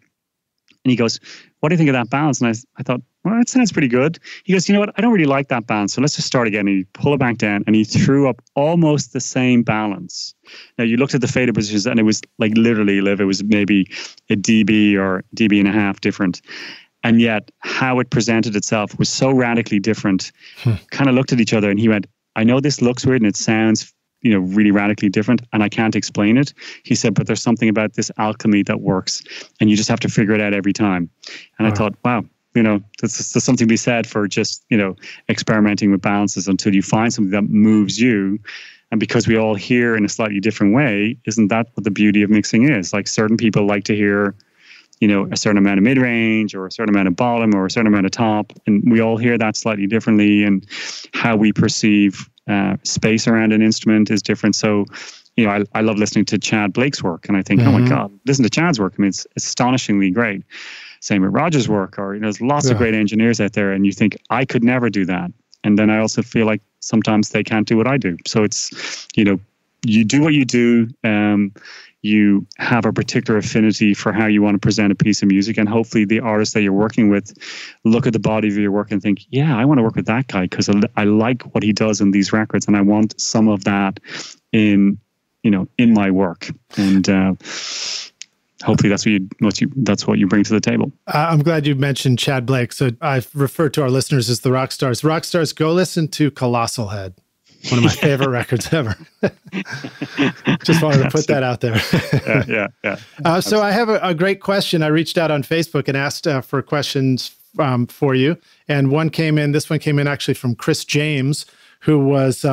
S1: And he goes, what do you think of that balance? And I thought, well, that sounds pretty good. He goes, you know what? I don't really like that balance. So let's just start again. And he pulled it back down and he threw up almost the same balance. Now you looked at the fader positions and it was like literally, Liv, it was maybe a dB or dB and a half different. And yet how it presented itself was so radically different. Kind of looked at each other and he went, I know this looks weird and it sounds really radically different and I can't explain it. He said, but there's something about this alchemy that works and you just have to figure it out every time. And I thought, wow, there's something to be said for just, experimenting with balances until you find something that moves you. And because we all hear in a slightly different way, isn't that what the beauty of mixing is? Like certain people like to hear, a certain amount of mid-range or a certain amount of bottom or a certain amount of top. And we all hear that slightly differently. And how we perceive space around an instrument is different. So, I love listening to Chad Blake's work. And I think, oh my God, listen to Chad's work. I mean, it's astonishingly great. Same with Roger's work. Or, there's lots of great engineers out there. And you think, I could never do that. And then I also feel like sometimes they can't do what I do. So it's, you do what you do. You have a particular affinity for how you want to present a piece of music. And hopefully the artist that you're working with look at the body of your work and think, yeah, I want to work with that guy because I like what he does in these records. And I want some of that in my work. And hopefully that's what you bring to the table.
S2: I'm glad you mentioned Chad Blake. So I've referred to our listeners as the rock stars. Rock stars, go listen to Colossal Head. One of my favorite records ever. Just wanted to put that out there. Yeah. So I have a great question. I reached out on Facebook and asked for questions for you. And this one came in actually from Chris James, who was,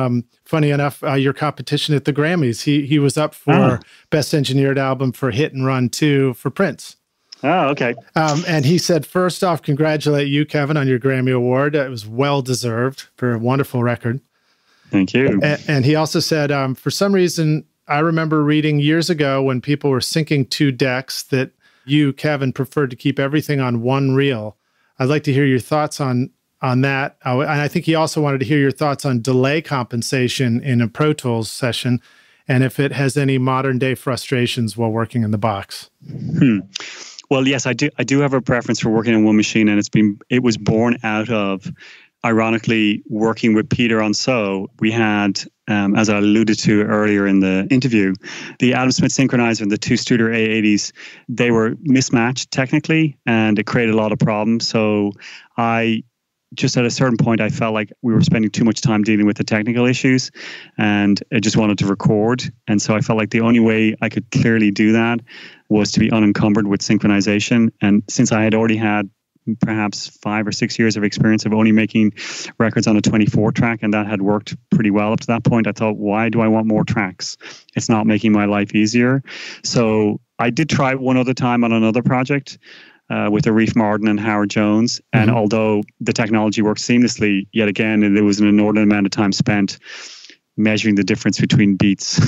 S2: funny enough, your competition at the Grammys. He was up for Best Engineered Album for Hit and Run 2 for Prince.
S1: Oh, okay.
S2: And he said, first off, congratulate you, Kevin, on your Grammy Award. It was well-deserved for a wonderful record.
S1: Thank you.
S2: And he also said, for some reason, I remember reading years ago when people were syncing 2 decks that you, Kevin, preferred to keep everything on one reel. I'd like to hear your thoughts on that. And I think he also wanted to hear your thoughts on delay compensation in a Pro Tools session and if it has any modern day frustrations while working in the box.
S1: Well, yes, I do have a preference for working on one machine, and it was born out of, ironically, working with Peter on So. We had, as I alluded to earlier in the interview, the Adam Smith synchronizer and the 2 Studer A80s, they were mismatched technically, and it created a lot of problems. So I just at a certain point, I felt like we were spending too much time dealing with the technical issues, and I just wanted to record. And so I felt like the only way I could clearly do that was to be unencumbered with synchronization. And since I had already had perhaps 5 or 6 years of experience of only making records on a 24 track, and that had worked pretty well up to that point, I thought, why do I want more tracks? It's not making my life easier. So I did try one other time on another project with Arif Martin and Howard Jones. And although the technology worked seamlessly, yet again, there was an inordinate amount of time spent measuring the difference between beats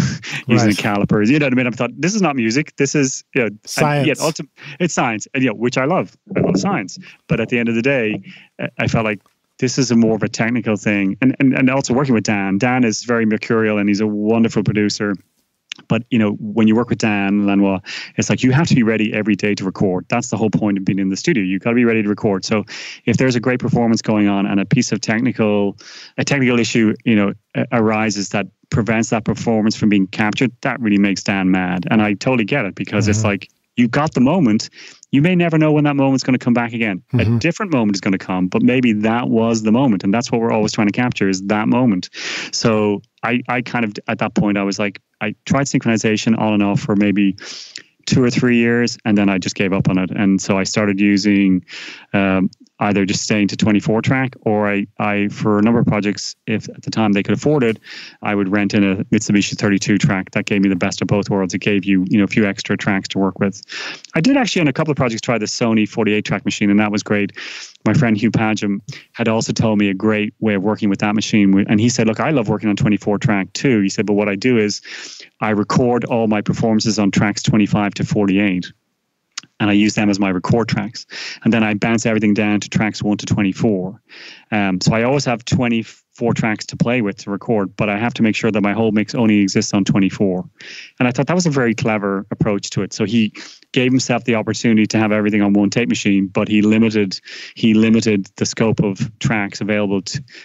S1: using calipers. You know what I mean? I thought, this is not music. This is
S2: science.
S1: It's science, and which I love. I love science. But at the end of the day, I felt like this is more of a technical thing. And also working with Dan. Dan is very mercurial, and he's a wonderful producer. But, when you work with Dan Lanois, it's like you have to be ready every day to record. That's the whole point of being in the studio. You've got to be ready to record. So if there's a great performance going on and a technical issue, arises that prevents that performance from being captured, that really makes Dan mad. And I totally get it, because it's like, you got the moment. You may never know when that moment's going to come back again. A different moment is going to come, but maybe that was the moment. And that's what we're always trying to capture, is that moment. So I kind of, at that point, I was like, I tried synchronization on and off for maybe 2 or 3 years, and then I just gave up on it. And so I started using either just staying to 24 track, or I for a number of projects, if at the time they could afford it, I would rent in a Mitsubishi 32 track. That gave me the best of both worlds. It gave you, a few extra tracks to work with. I did actually on a couple of projects try the Sony 48 track machine, and that was great. My friend Hugh Padgham had also told me a great way of working with that machine. And he said, look, I love working on 24 track too. He said, but what I do is I record all my performances on tracks 25 to 48. And I use them as my record tracks. And then I bounce everything down to tracks 1 to 24. So I always have 24 tracks to play with to record, but I have to make sure that my whole mix only exists on 24. And I thought that was a very clever approach to it. So he gave himself the opportunity to have everything on one tape machine, but he limited the scope of tracks available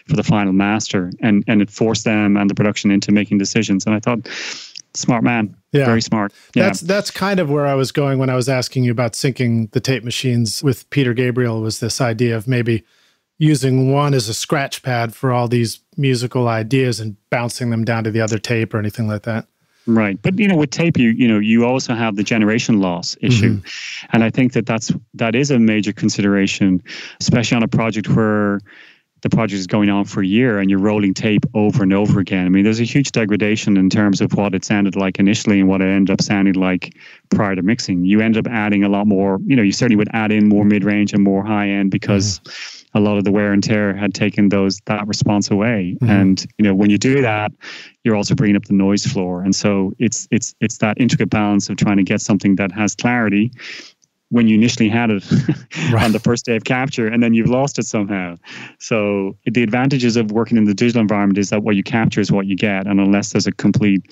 S1: for the final master. And it forced them and the production into making decisions. And I thought, smart man. Yeah. Very smart. Yeah.
S2: That's kind of where I was going when I was asking you about syncing the tape machines with Peter Gabriel, was this idea of maybe using one as a scratch pad for all these musical ideas and bouncing them down to the other tape or anything like that.
S1: Right. But, with tape, you also have the generation loss issue. And I think that is a major consideration, especially on a project where the project is going on for a year and you're rolling tape over and over again. I mean, there's a huge degradation in terms of what it sounded like initially and what it ended up sounding like prior to mixing. You end up adding a lot more, you certainly would add in more mid-range and more high-end because a lot of the wear and tear had taken that response away. And, when you do that, you're also bringing up the noise floor. And so it's that intricate balance of trying to get something that has clarity when you initially had it on the first day of capture, and then you've lost it somehow. So the advantages of working in the digital environment is that what you capture is what you get. And unless there's a complete,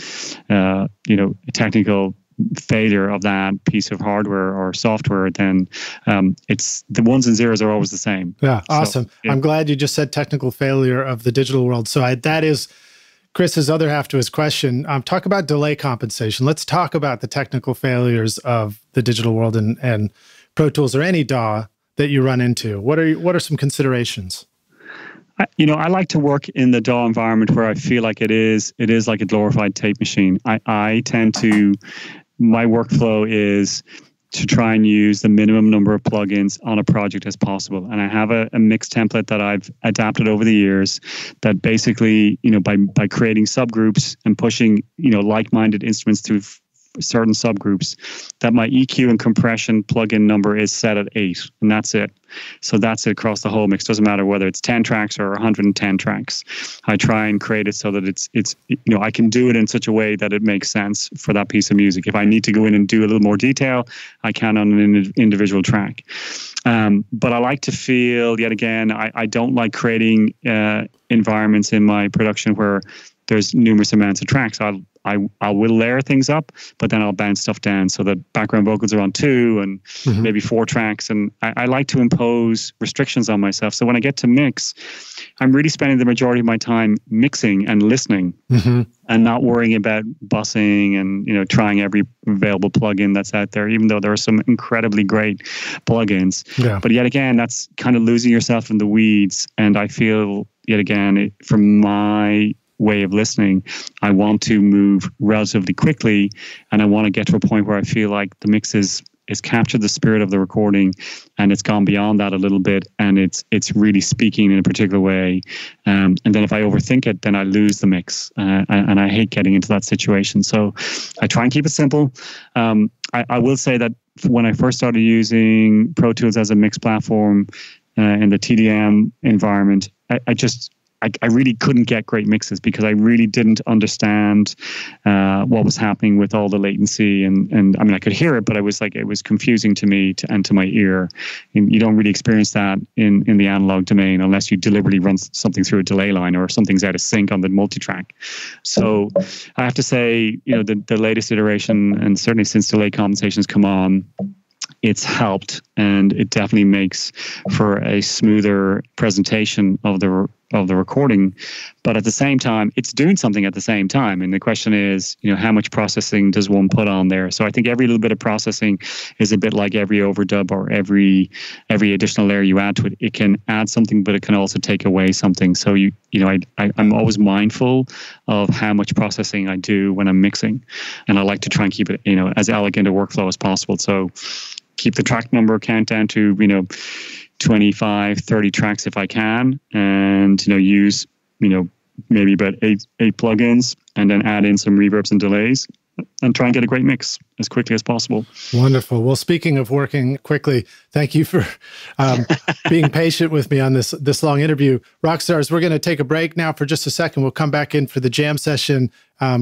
S1: technical failure of that piece of hardware or software, then it's the ones and zeros are always the same.
S2: Yeah, awesome. So, I'm glad you just said technical failure of the digital world. So that is Chris's other half to his question. Talk about delay compensation. Let's talk about the technical failures of the digital world and Pro Tools or any DAW that you run into. What are some considerations?
S1: I like to work in the DAW environment where I feel like it is like a glorified tape machine. My workflow is to try and use the minimum number of plugins on a project as possible. And I have a mix template that I've adapted over the years that basically, by creating subgroups and pushing, like-minded instruments through certain subgroups, that my EQ and compression plugin number is set at 8, and that's it. So that's it across the whole mix. Doesn't matter whether it's 10 tracks or 110 tracks. I try and create it so that it's I can do it in such a way that it makes sense for that piece of music. If I need to go in and do a little more detail, I can on an individual track. But I like to feel, yet again, I don't like creating environments in my production where there's numerous amounts of tracks. I will layer things up, but then I'll bounce stuff down so that background vocals are on 2 and maybe 4 tracks. And I like to impose restrictions on myself. So when I get to mix, I'm really spending the majority of my time mixing and listening and not worrying about bussing and, you know, trying every available plugin that's out there, even though there are some incredibly great plugins. Yeah. But yet again, that's kind of losing yourself in the weeds. And I feel, yet again, from my way of listening, I want to move relatively quickly, and I want to get to a point where I feel like the mix is captured the spirit of the recording, and it's gone beyond that a little bit, and it's really speaking in a particular way. And then if I overthink it, then I lose the mix, and I hate getting into that situation. So I try and keep it simple. I will say that when I first started using Pro Tools as a mix platform in the TDM environment, I really couldn't get great mixes because I really didn't understand what was happening with all the latency. And I mean, I could hear it, but it was confusing to me and to my ear. And you don't really experience that in the analog domain unless you deliberately run something through a delay line or something's out of sync on the multitrack. So I have to say, you know, the latest iteration, and certainly since delay compensation's come on, it's helped, and it definitely makes for a smoother presentation of the recording. But at the same time, it's doing something at the same time. And the question is, you know, how much processing does one put on there? So I think every little bit of processing is a bit like every overdub or every additional layer you add to it. It can add something, but it can also take away something. So I'm always mindful of how much processing I do when I'm mixing, and I like to try and keep it, you know, as elegant a workflow as possible. So keep the track number count down to, you know, 25, 30 tracks if I can, and, you know, use, you know, maybe about eight plugins, and then add in some reverbs and delays, and try and get a great mix as quickly as possible.
S2: Wonderful. Well, speaking of working quickly, thank you for being patient with me on this long interview. Rockstars, we're going to take a break now for just a second. We'll come back in for the jam session.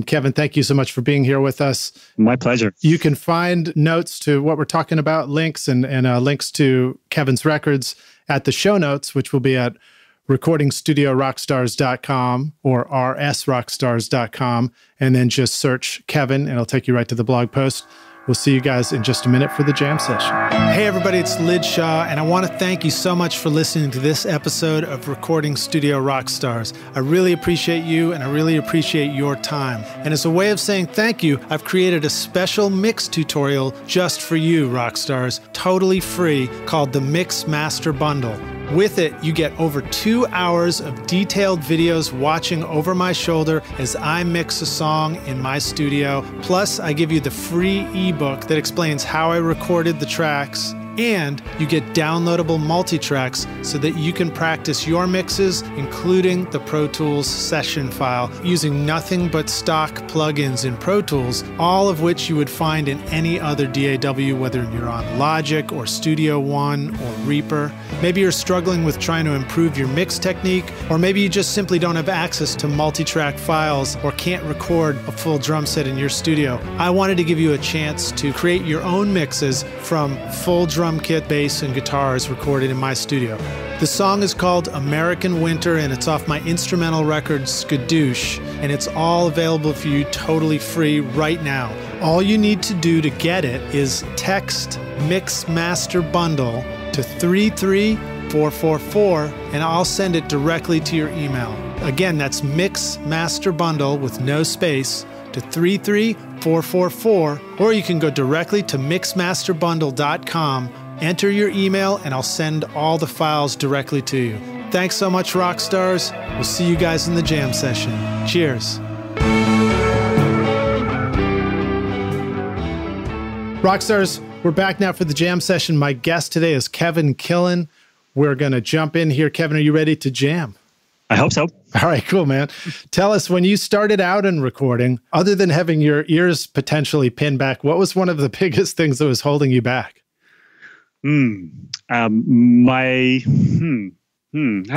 S2: Kevin, thank you so much for being here with us.
S1: My pleasure.
S2: You can find notes to what we're talking about, links and links to Kevin's records at the show notes, which will be at recordingstudiorockstars.com or rsrockstars.com, and then just search Kevin and it'll take you right to the blog post. We'll see you guys in just a minute for the jam session. Hey everybody, it's Lid Shaw, and I want to thank you so much for listening to this episode of Recording Studio Rockstars. I really appreciate you, and I really appreciate your time. And as a way of saying thank you, I've created a special mix tutorial just for you, Rockstars, totally free, called the Mix Master Bundle. With it, you get over 2 hours of detailed videos watching over my shoulder as I mix a song in my studio. Plus, I give you the free ebook that explains how I recorded the tracks. And you get downloadable multi-tracks so that you can practice your mixes, including the Pro Tools session file, using nothing but stock plugins in Pro Tools, all of which you would find in any other DAW, whether you're on Logic or Studio One or Reaper. Maybe you're struggling with trying to improve your mix technique, or maybe you just simply don't have access to multi-track files or can't record a full drum set in your studio. I wanted to give you a chance to create your own mixes from full drum kit, bass, and guitars recorded in my studio. The song is called American Winter, and it's off my instrumental record Skadoosh, and it's all available for you totally free right now. All you need to do to get it is text Mix Master Bundle to 33444, and I'll send it directly to your email. Again, that's Mix Master Bundle with no space to 33444, or you can go directly to mixmasterbundle.com, enter your email, and I'll send all the files directly to you. Thanks so much, Rockstars. We'll see you guys in the jam session. Cheers. Rockstars, we're back now for the jam session. My guest today is Kevin Killen. We're going to jump in here. Kevin, are you ready to jam?
S1: I hope so.
S2: All right, cool, man. Tell us, when you started out in recording, other than having your ears potentially pinned back, what was one of the biggest things that was holding you back?
S1: I have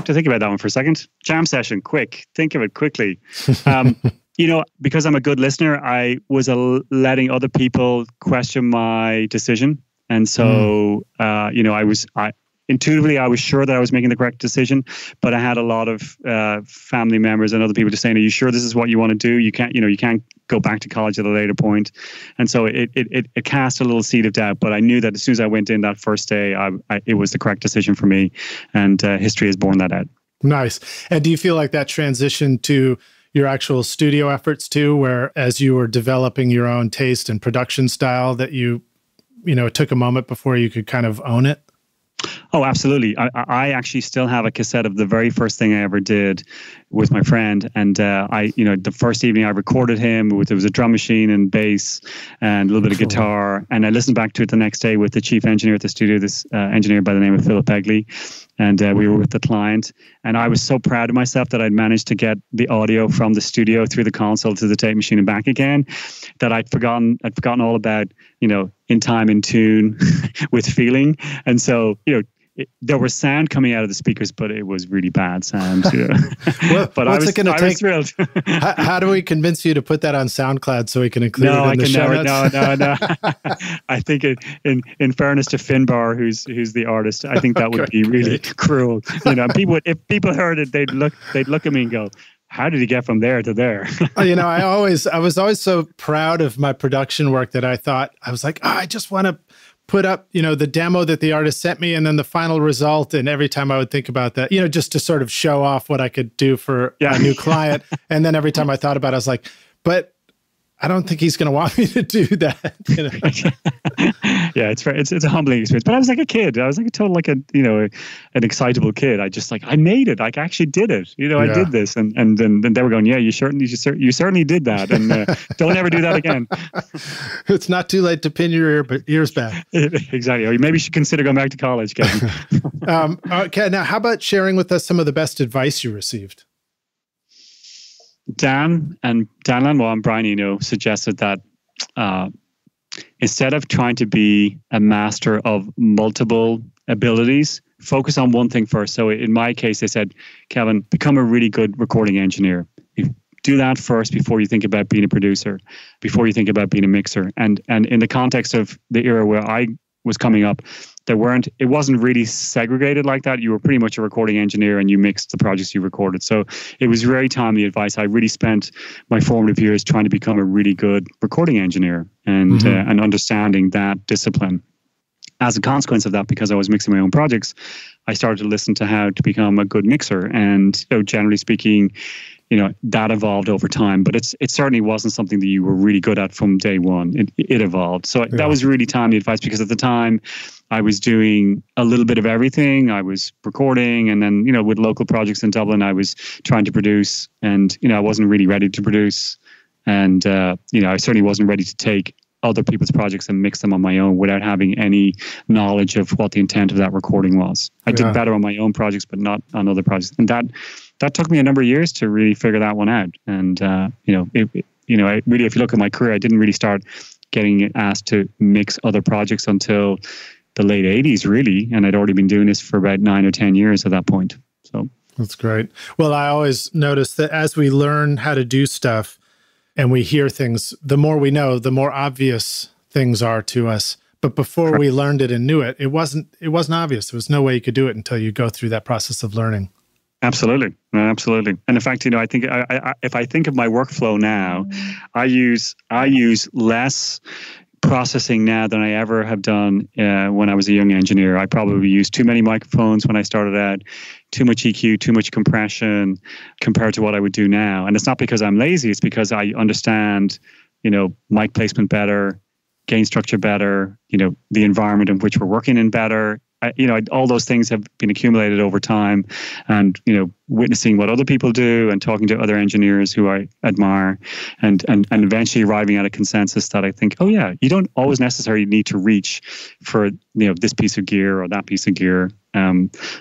S1: to think about that one for a second. Jam session, quick. Think of it quickly. You know, because I'm a good listener, I was letting other people question my decision. And so, you know, intuitively, I was sure that I was making the correct decision, but I had a lot of family members and other people just saying, "Are you sure this is what you want to do? You can't go back to college at a later point." And so it cast a little seed of doubt. But I knew that as soon as I went in that first day, it was the correct decision for me, and history has borne that out. Nice.
S2: And do you feel like that transition to your actual studio efforts too, where as you were developing your own taste and production style, that it took a moment before you could kind of own it?
S1: Oh, absolutely. I actually still have a cassette of the very first thing I ever did with my friend. And the first evening I recorded him there was a drum machine and bass and a little bit of guitar. And I listened back to it the next day with the chief engineer at the studio, this engineer by the name of Philip Egley. And we were with the client. And I was so proud of myself that I'd managed to get the audio from the studio through the console to the tape machine and back again, that I'd forgotten all about, in time, in tune, with feeling. And so, there was sound coming out of the speakers, but it was really bad sound.
S2: But I was thrilled. How do we convince you to put that on SoundCloud so we can include it in the show notes?
S1: No. I think in fairness to Finbar, who's the artist, I think that would be really cruel. If people heard it, they'd look at me and go, "How did he get from there to there?"
S2: I was always so proud of my production work that I was like, I just want to put up, the demo that the artist sent me and then the final result. And every time I would think about that, just to sort of show off what I could do for a new client. And then every time I thought about it, I was like, but I don't think he's going to want me to do that.
S1: Yeah, it's a humbling experience. But I was like a kid. I was like a total an excitable kid. I made it. I actually did it. I did this, and then they were going, "Yeah, you certainly did that, and don't ever do that again."
S2: It's not too late to pin your ears back.
S1: Exactly. Or maybe you should consider going back to college, Kevin.
S2: Okay. Now, how about sharing with us some of the best advice you received?
S1: Dan Lanois and Brian Eno suggested that instead of trying to be a master of multiple abilities, focus on one thing first. So in my case, they said, "Kevin, become a really good recording engineer. Do that first before you think about being a producer, before you think about being a mixer." And in the context of the era where I was coming up, it wasn't really segregated like that. You were pretty much a recording engineer and you mixed the projects you recorded. So it was very timely advice. I really spent my formative years trying to become a really good recording engineer and understanding that discipline. As a consequence of that, because I was mixing my own projects, I started to listen to how to become a good mixer. And generally speaking, that evolved over time, but it certainly wasn't something that you were really good at from day one. It evolved. So that was really timely advice, because at the time I was doing a little bit of everything. I was recording, and then, with local projects in Dublin, I was trying to produce, and, I wasn't really ready to produce. And, I certainly wasn't ready to take other people's projects and mix them on my own without having any knowledge of what the intent of that recording was. I did better on my own projects, but not on other projects. And that took me a number of years to really figure that one out. And, if you look at my career, I didn't really start getting asked to mix other projects until the late 80s, really. And I'd already been doing this for about 9 or 10 years at that point. So
S2: that's great. Well, I always notice that as we learn how to do stuff and we hear things, the more we know, the more obvious things are to us. But before we learned it and knew it, it wasn't obvious. There was no way you could do it until you go through that process of learning.
S1: Absolutely. And in fact, I think if I think of my workflow now, I use less processing now than I ever have done when I was a young engineer. I probably used too many microphones when I started out, too much EQ, too much compression compared to what I would do now. And it's not because I'm lazy. It's because I understand, mic placement better, gain structure better, the environment in which we're working in better. All those things have been accumulated over time, and, witnessing what other people do and talking to other engineers who I admire, and eventually arriving at a consensus that I think, oh yeah, you don't always necessarily need to reach for, this piece of gear or that piece of gear.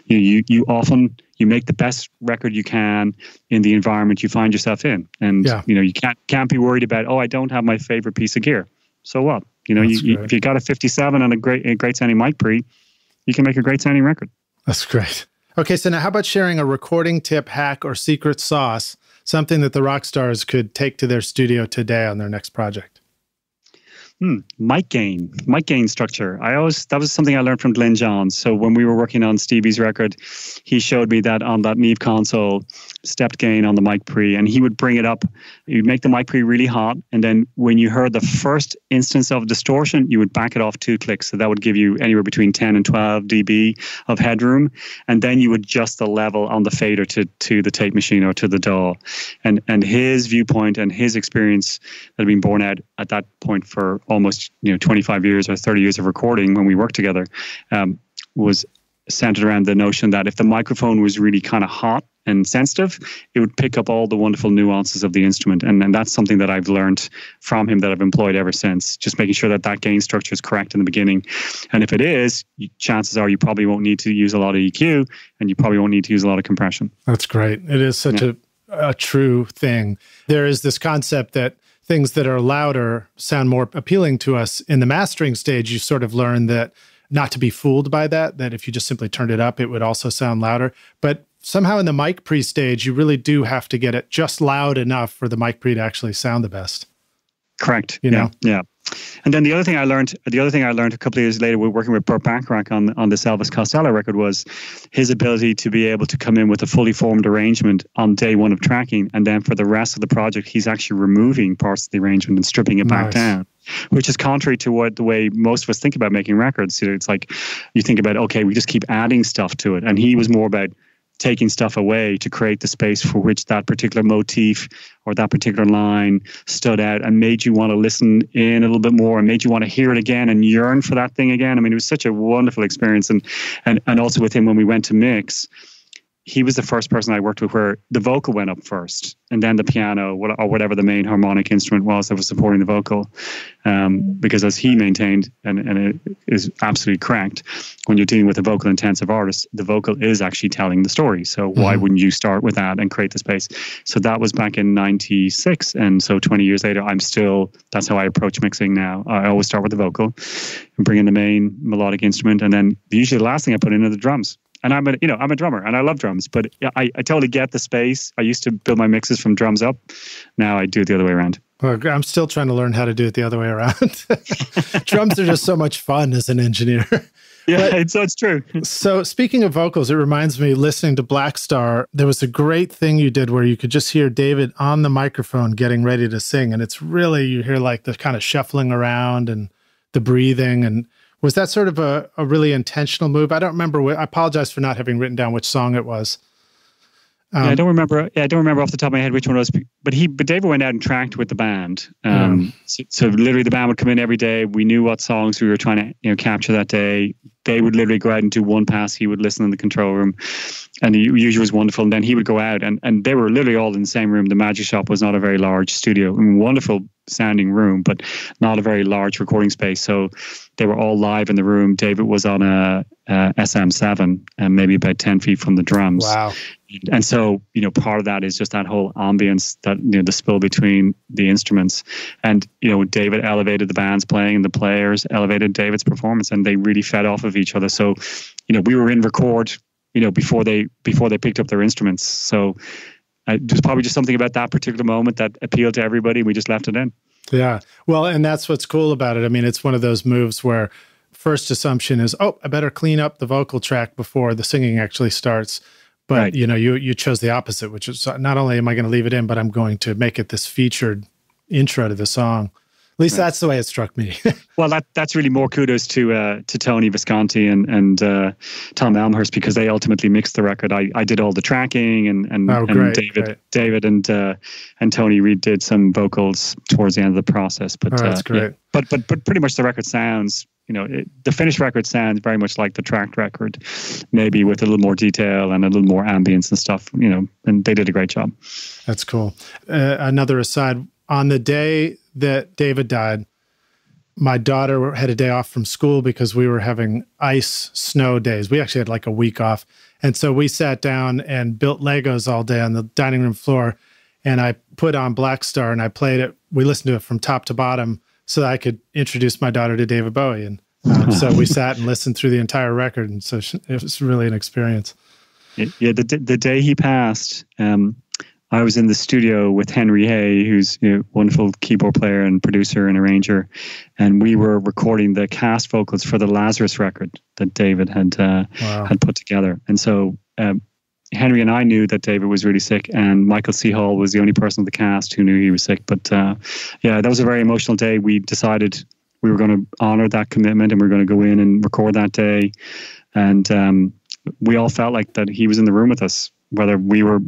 S1: You often make the best record you can in the environment you find yourself in. And, you can't be worried about, I don't have my favorite piece of gear. So what? If you got a 57 and a great sounding mic pre, you can make a great sounding record.
S2: That's great. Okay, so now how about sharing a recording tip, hack, or secret sauce, something that the rock stars could take to their studio today on their next project?
S1: mic gain structure. That was something I learned from Glenn Johns. So when we were working on Stevie's record, he showed me that on that Neve console, stepped gain on the mic pre, and he would bring it up. You'd make the mic pre really hot, and then when you heard the first instance of distortion, you would back it off 2 clicks. So that would give you anywhere between 10 and 12 dB of headroom, and then you would adjust the level on the fader to the tape machine or to the DAW. And his viewpoint and his experience that had been borne out at that point for almost 25 years or 30 years of recording when we worked together, was centered around the notion that if the microphone was really kind of hot and sensitive, it would pick up all the wonderful nuances of the instrument. And that's something that I've learned from him that I've employed ever since, just making sure that gain structure is correct in the beginning. And if it is, chances are you probably won't need to use a lot of EQ, and you probably won't need to use a lot of compression.
S2: That's great. It is such a true thing. There is this concept that things that are louder sound more appealing to us. In the mastering stage, you sort of learn that not to be fooled by that if you just simply turned it up, it would also sound louder. But somehow in the mic pre stage, you really do have to get it just loud enough for the mic pre to actually sound the best.
S1: Correct.
S2: Yeah.
S1: And then the other thing I learned a couple of years later, we're working with Burt Bacharach on this Elvis Costello record, was his ability to be able to come in with a fully formed arrangement on day one of tracking, and then for the rest of the project, he's actually removing parts of the arrangement and stripping it back down, which is contrary to the way most of us think about making records. It's like you think about, okay, we just keep adding stuff to it, and he was more about taking stuff away to create the space for which that particular motif or that particular line stood out and made you want to listen in a little bit more and made you want to hear it again and yearn for that thing again. I mean, it was such a wonderful experience. And also with him, when we went to mix, he was the first person I worked with where the vocal went up first, and then the piano or whatever the main harmonic instrument was that was supporting the vocal. Because as he maintained, and it is absolutely correct, when you're dealing with a vocal intensive artist, the vocal is actually telling the story. So why wouldn't you start with that and create the space? So that was back in 96. And so 20 years later, that's how I approach mixing now. I always start with the vocal and bring in the main melodic instrument. And then usually the last thing I put in are the drums. And I'm a drummer and I love drums, but I totally get the space. I used to build my mixes from drums up. Now I do it the other way around.
S2: Well, I'm still trying to learn how to do it the other way around. Drums are just so much fun as an engineer.
S1: Yeah, it's true.
S2: So speaking of vocals, it reminds me, listening to Blackstar, there was a great thing you did where you could just hear David on the microphone getting ready to sing. And it's really, you hear like the kind of shuffling around and the breathing. And was that sort of a really intentional move? I don't remember. I apologize for not having written down which song it was.
S1: I don't remember. I don't remember off the top of my head which one it was. But David went out and tracked with the band. So literally, the band would come in every day. We knew what songs we were trying to capture that day. They would literally go out and do one pass. He would listen in the control room, and the usual was wonderful. And then he would go out, and they were literally all in the same room. The Magic Shop was not a very large studio. Wonderful sounding room, but not a very large recording space. So they were all live in the room. David was on a SM7 and maybe about 10 feet from the drums.
S2: Wow.
S1: And so, part of that is just that whole ambience, that, the spill between the instruments. And, David elevated the band's playing and the players elevated David's performance, and they really fed off of each other. So, we were in record, before they picked up their instruments. So there's probably just something about that particular moment that appealed to everybody. We just left it in.
S2: Yeah. Well, and that's what's cool about it. I mean, it's one of those moves where first assumption is, I better clean up the vocal track before the singing actually starts. But,
S1: right.
S2: You chose the opposite, which is not only am I going to leave it in, but I'm going to make it this featured intro to the song. At least that's the way it struck me.
S1: Well, that's really more kudos to Tony Visconti and Tom Elmhurst, because they ultimately mixed the record. I did all the tracking, and David and Tony redid some vocals towards the end of the process. But
S2: that's great.
S1: Yeah. But pretty much the record sounds, the finished record sounds very much like the tracked record, maybe with a little more detail and a little more ambience and stuff. And they did a great job.
S2: That's cool. Another aside, on the day that David died, my daughter had a day off from school because we were having ice snow days. We actually had like a week off. And so we sat down and built Legos all day on the dining room floor. And I put on Blackstar and I played it. We listened to it from top to bottom so that I could introduce my daughter to David Bowie. And so we sat and listened through the entire record. And so it was really an experience.
S1: Yeah, the day he passed, I was in the studio with Henry Hay, who's a wonderful keyboard player and producer and arranger, and we were recording the cast vocals for the Lazarus record that David had put together. And so Henry and I knew that David was really sick, and Michael C. Hall was the only person in the cast who knew he was sick. But that was a very emotional day. We decided we were going to honor that commitment, and we were going to go in and record that day. And we all felt like that he was in the room with us, whether we were,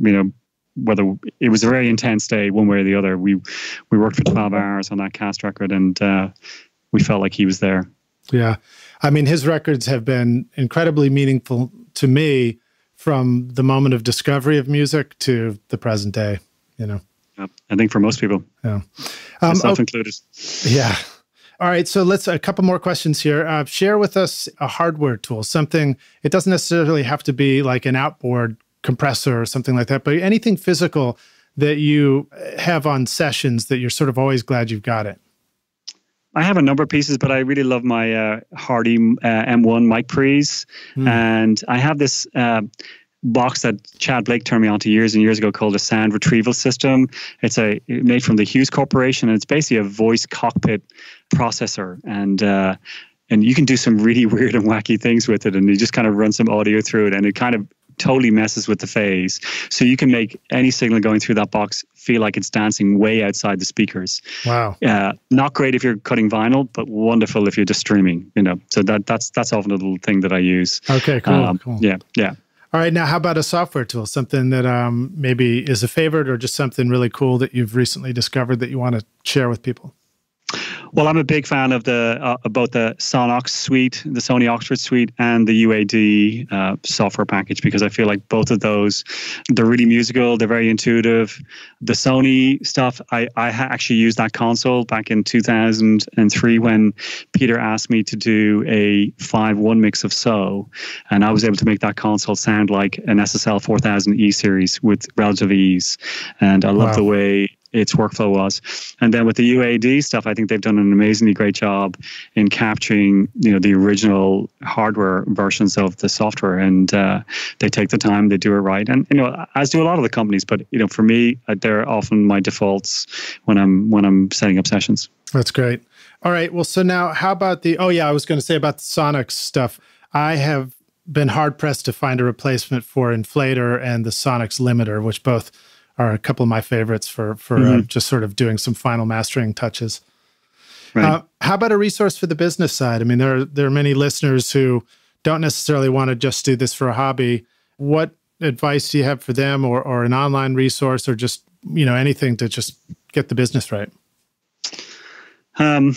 S1: whether it was a very intense day one way or the other. We worked for 12 hours on that cast record, and we felt like he was there.
S2: Yeah. I mean, his records have been incredibly meaningful to me from the moment of discovery of music to the present day, Yeah,
S1: I think for most people.
S2: Yeah.
S1: Myself included.
S2: Yeah. All right, so a couple more questions here. Share with us a hardware tool, something, it doesn't necessarily have to be like an outboard compressor or something like that, but anything physical that you have on sessions that you're sort of always glad you've got it.
S1: I have a number of pieces, but I really love my Hardy M1 mic pre's. And I have this box that Chad Blake turned me on to years and years ago called a sound retrieval system. It's made from the Hughes Corporation, and it's basically a voice cockpit processor. And you can do some really weird and wacky things with it, and you just kind of run some audio through it, and it kind of totally messes with the phase. So you can make any signal going through that box feel like it's dancing way outside the speakers.
S2: Wow.
S1: Not great if you're cutting vinyl, but wonderful if you're just streaming, So that's often a little thing that I use.
S2: Okay, cool. Cool.
S1: Yeah.
S2: All right, now how about a software tool, something that maybe is a favorite or just something really cool that you've recently discovered that you want to share with people?
S1: Well, I'm a big fan of both the Sonox suite, the Sony Oxford suite, and the UAD software package, because I feel like both of those, they're really musical, they're very intuitive. The Sony stuff, I actually used that console back in 2003 when Peter asked me to do a 5-1 mix of So, and I was able to make that console sound like an SSL 4000 E series with relative ease. And I love the way its workflow was. And then with the UAD stuff, I think they've done an amazingly great job in capturing, the original hardware versions of the software. And they take the time, they do it right. And, as do a lot of the companies. But, for me, they're often my defaults when I'm setting up sessions.
S2: That's great. All right. Well, so now how about I was going to say about the Sonox stuff. I have been hard pressed to find a replacement for Inflator and the Sonox Limiter, which both are a couple of my favorites for just sort of doing some final mastering touches.
S1: Right.
S2: How about a resource for the business side? I mean, there are many listeners who don't necessarily want to just do this for a hobby. What advice do you have for them, or an online resource, or just anything to just get the business right?
S1: God,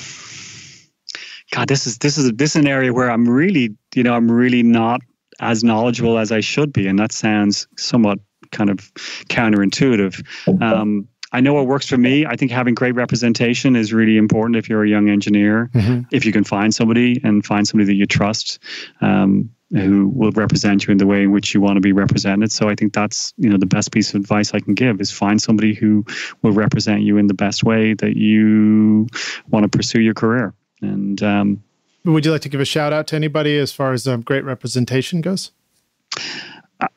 S1: this is an area where I'm really not as knowledgeable as I should be, and that sounds somewhat kind of counterintuitive. I know what works for me. I think having great representation is really important if you're a young engineer. If you can find somebody that you trust, who will represent you in the way in which you want to be represented. So I think that's, the best piece of advice I can give is find somebody who will represent you in the best way that you want to pursue your career. And
S2: would you like to give a shout out to anybody as far as great representation goes?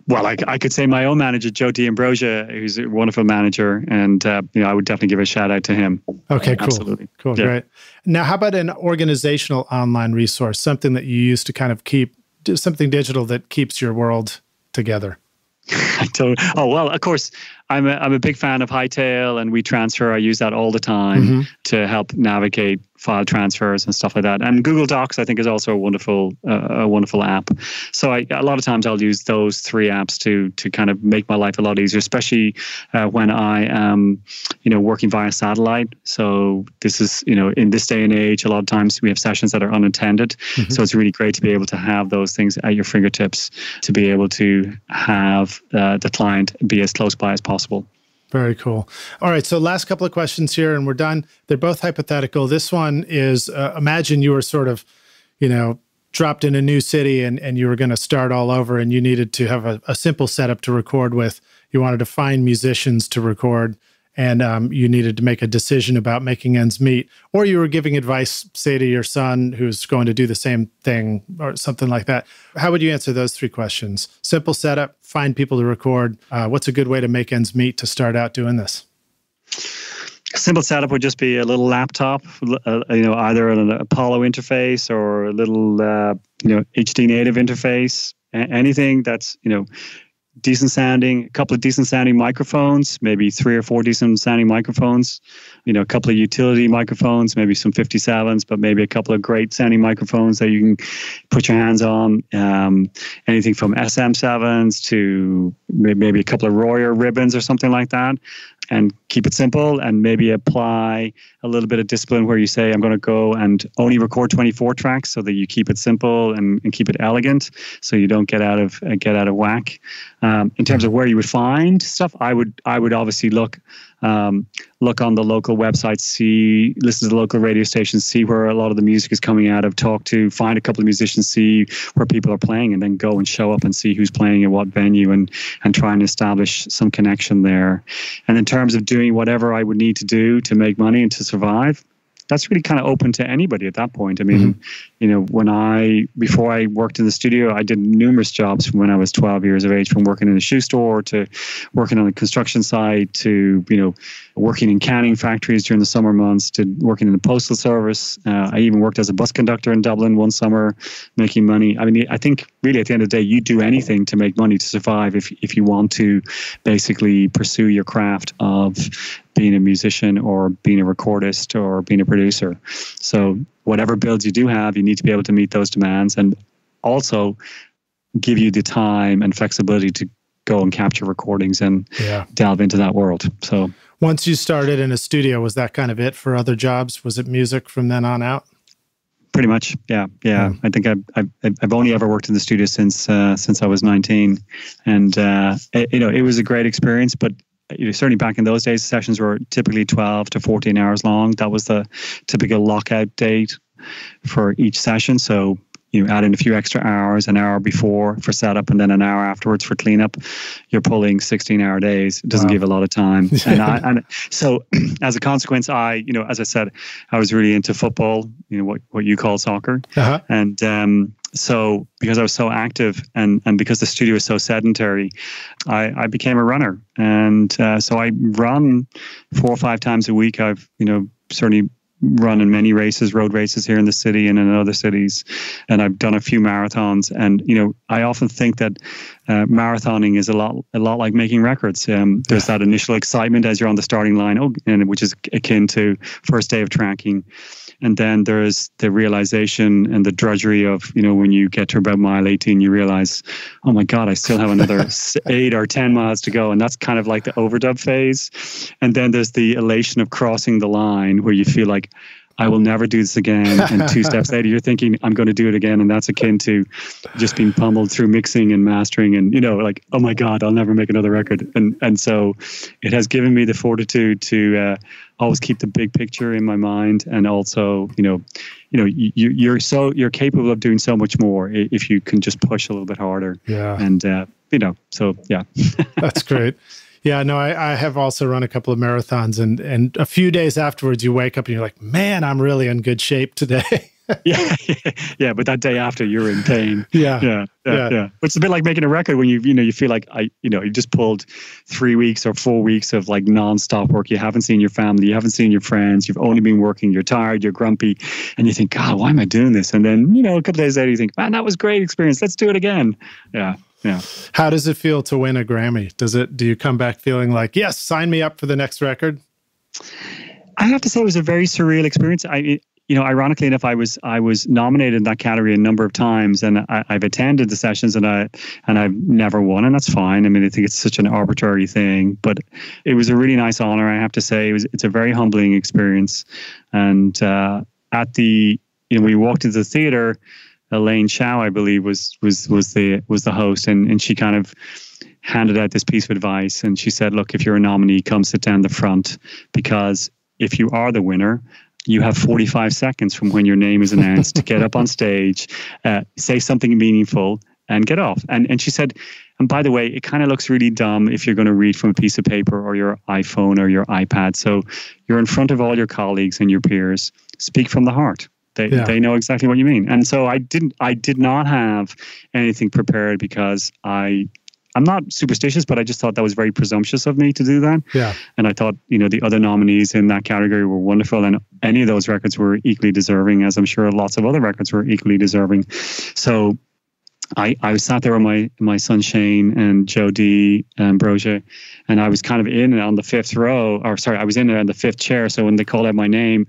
S1: Well, I could say my own manager, Joe D'Ambrosia, who's a wonderful manager, and I would definitely give a shout out to him.
S2: Okay, cool.
S1: Absolutely.
S2: Cool, yeah. Great. Now, how about an organizational online resource, something that you use to kind of do something digital that keeps your world together? Of course, I'm a big fan of Hightail and WeTransfer. I use that all the time to help navigate file transfers and stuff like that. And Google Docs, I think, is also a wonderful app. So a lot of times I'll use those three apps to kind of make my life a lot easier, especially when I am, working via satellite. So this is, in this day and age, a lot of times we have sessions that are unattended. So it's really great to be able to have those things at your fingertips, to be able to have the client be as close by as possible. Very cool. All right, so last couple of questions here, and we're done. They're both hypothetical. This one is, imagine you were sort of, dropped in a new city and you were going to start all over, and you needed to have a simple setup to record with. You wanted to find musicians to record, and you needed to make a decision about making ends meet, or you were giving advice, say, to your son who's going to do the same thing or something like that. How would you answer those three questions? Simple setup, find people to record. What's a good way to make ends meet to start out doing this?
S1: Simple setup would just be a little laptop, either an Apollo interface or a little, HD native interface. Anything that's, decent sounding, a couple of decent sounding microphones, maybe 3 or 4 decent sounding microphones, a couple of utility microphones, maybe some 57s, but maybe a couple of great sounding microphones that you can put your hands on. Anything from SM7s to maybe a couple of Royer ribbons or something like that. And keep it simple, and maybe apply a little bit of discipline where you say, I'm going to go and only record 24 tracks, so that you keep it simple and keep it elegant, so you don't get out of whack. In terms of where you would find stuff, I would obviously look on the local website, listen to the local radio stations, see where a lot of the music is coming out of, find a couple of musicians, see where people are playing, and then go and show up and see who's playing at what venue, and try and establish some connection there. And in terms of doing whatever I would need to do to make money and to survive, that's really kind of open to anybody at that point. I mean, before I worked in the studio, I did numerous jobs from when I was 12 years of age, from working in a shoe store to working on a construction site to, working in canning factories during the summer months to working in the postal service. I even worked as a bus conductor in Dublin one summer, making money. I mean, I think really at the end of the day, you do anything to make money to survive if you want to basically pursue your craft of being a musician or being a recordist or being a producer. So whatever builds you do have, you need to be able to meet those demands, and also give you the time and flexibility to go and capture recordings and delve into that world. So
S2: once you started in a studio, was that kind of it for other jobs? Was it music from then on out?
S1: Pretty much, yeah. I think I've only ever worked in the studio since I was 19, and it was a great experience. But certainly back in those days, sessions were typically 12 to 14 hours long. That was the typical lockout date for each session. So you add in a few extra hours, an hour before for setup, and then an hour afterwards for cleanup. You're pulling 16-hour days. It doesn't give a lot of time. And so as a consequence, as I said, I was really into football, what you call soccer. Uh-huh. And so because I was so active and because the studio was so sedentary, I became a runner. And so I run 4 or 5 times a week. I've, certainly run in many races, road races here in the city and in other cities. And I've done a few marathons. And, I often think that marathoning is a lot like making records. There's that initial excitement as you're on the starting line, which is akin to first day of tracking. And then there's the realization and the drudgery of, when you get to about mile 18, you realize, oh my God, I still have another 8 or 10 miles to go. And that's kind of like the overdub phase. And then there's the elation of crossing the line where you feel like, I will never do this again. And 2 steps later, you're thinking, I'm going to do it again. And that's akin to just being pummeled through mixing and mastering and, like, oh my God, I'll never make another record. And so it has given me the fortitude to always keep the big picture in my mind. And also, you're capable of doing so much more if you can just push a little bit harder.
S2: Yeah.
S1: And, so yeah.
S2: That's great. Yeah, no, I have also run a couple of marathons, and a few days afterwards, you wake up and you're like, man, I'm really in good shape today.
S1: yeah, but that day after, you're in pain.
S2: Yeah.
S1: It's a bit like making a record when you feel like you just pulled 3 weeks or 4 weeks of like nonstop work. You haven't seen your family, you haven't seen your friends, you've only been working. You're tired, you're grumpy, and you think, God, why am I doing this? And then a couple of days later, you think, man, that was a great experience. Let's do it again. Yeah.
S2: How does it feel to win a Grammy? Do you come back feeling like, yes, sign me up for the next record?
S1: I have to say it was a very surreal experience. Ironically enough, I was nominated in that category a number of times, and I've attended the sessions, and I've never won, and that's fine. I mean, I think it's such an arbitrary thing, but it was a really nice honor. I have to say, it's a very humbling experience. And we walked into the theater. Elaine Chow, I believe, was the host, and she kind of handed out this piece of advice, and she said, "Look, if you're a nominee, come sit down the front, because if you are the winner, you have 45 seconds from when your name is announced to get up on stage, say something meaningful, and get off." And she said, And by the way, it kind of looks really dumb if you're going to read from a piece of paper or your iPhone or your iPad. So you're in front of all your colleagues and your peers. Speak from the heart. They know exactly what you mean. And so I did not have anything prepared because I'm not superstitious, but I just thought that was very presumptuous of me to do that.
S2: Yeah.
S1: And I thought, the other nominees in that category were wonderful, and any of those records were equally deserving, as I'm sure lots of other records were equally deserving. So I sat there with my son Shane and Joe D. Ambrosia, and I was kind of in on the fifth row, I was in there on the fifth chair. So when they called out my name,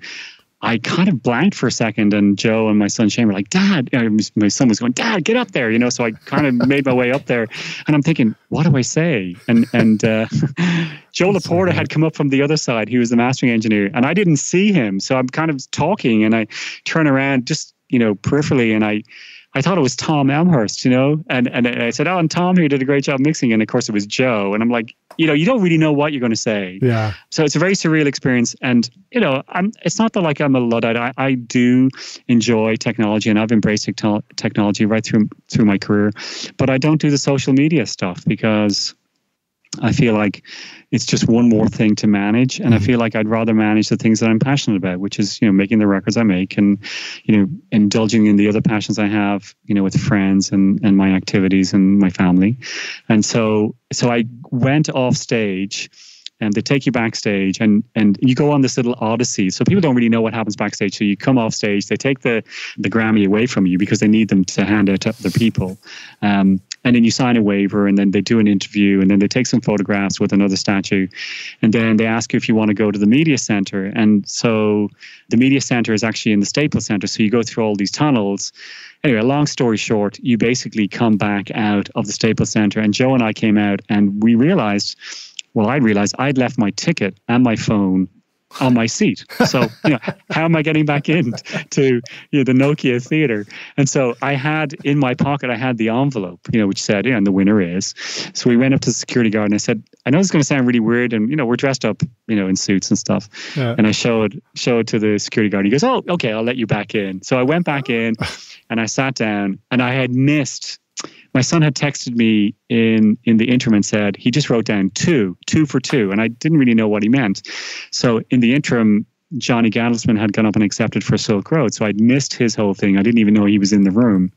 S1: I kind of blanked for a second, and Joe and my son Shane were like, "Dad," my son was going, "Dad, get up there," So I kind of made my way up there, and I'm thinking, what do I say? And Joe Laporta had come up from the other side. He was the mastering engineer, and I didn't see him. So I'm kind of talking, and I turn around just, peripherally, and I thought it was Tom Elmhurst, and I said, "Oh, and Tom here did a great job mixing." And of course it was Joe. And I'm like, you don't really know what you're going to say.
S2: Yeah.
S1: So it's a very surreal experience. And, it's not that like I'm a Luddite. I do enjoy technology, and I've embraced technology right through my career. But I don't do the social media stuff because I feel like it's just one more thing to manage. And I feel like I'd rather manage the things that I'm passionate about, which is, making the records I make and, indulging in the other passions I have, with friends and my activities and my family. And so I went off stage, and they take you backstage, and you go on this little odyssey. So people don't really know what happens backstage. So you come off stage, they take the Grammy away from you because they need them to hand out to other people. And then you sign a waiver, and then they do an interview, and then they take some photographs with another statue. And then they ask you if you want to go to the media center. And so the media center is actually in the Staples Center. So you go through all these tunnels. Anyway, long story short, you basically come back out of the Staples Center. And Joe and I came out, and I realized I'd left my ticket and my phone on my seat. So, how am I getting back in to the Nokia Theater? And so I had in my pocket, I had the envelope, which said, and the winner is. So we went up to the security guard, and I said, I know it's going to sound really weird, and we're dressed up, in suits and stuff. Yeah. And I showed to the security guard. He goes, "Oh, okay, I'll let you back in." So I went back in, and I sat down, and I had missed. My son had texted me in the interim and said he just wrote down two for two, and I didn't really know what he meant. So in the interim, Johnny Gattlesman had gone up and accepted for Silk Road, so I'd missed his whole thing. I didn't even know he was in the room,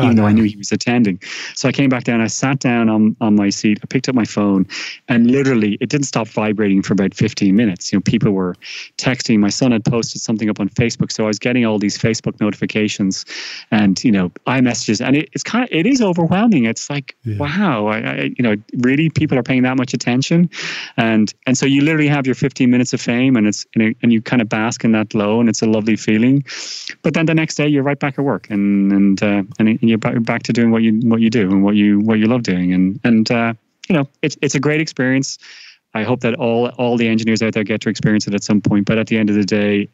S1: even though I knew he was attending. So I came back down, I sat down on my seat, I picked up my phone, and literally it didn't stop vibrating for about 15 minutes. People were texting. My son had posted something up on Facebook, so I was getting all these Facebook notifications and, iMessages, and it is overwhelming. It's like, wow, I really people are paying that much attention. And so you literally have your 15 minutes of fame, and and you kind of bask in that glow, and it's a lovely feeling. But then the next day you're right back at work, and you're back to doing what you do and what you love doing, and it's a great experience. I hope that all the engineers out there get to experience it at some point. But at the end of the day,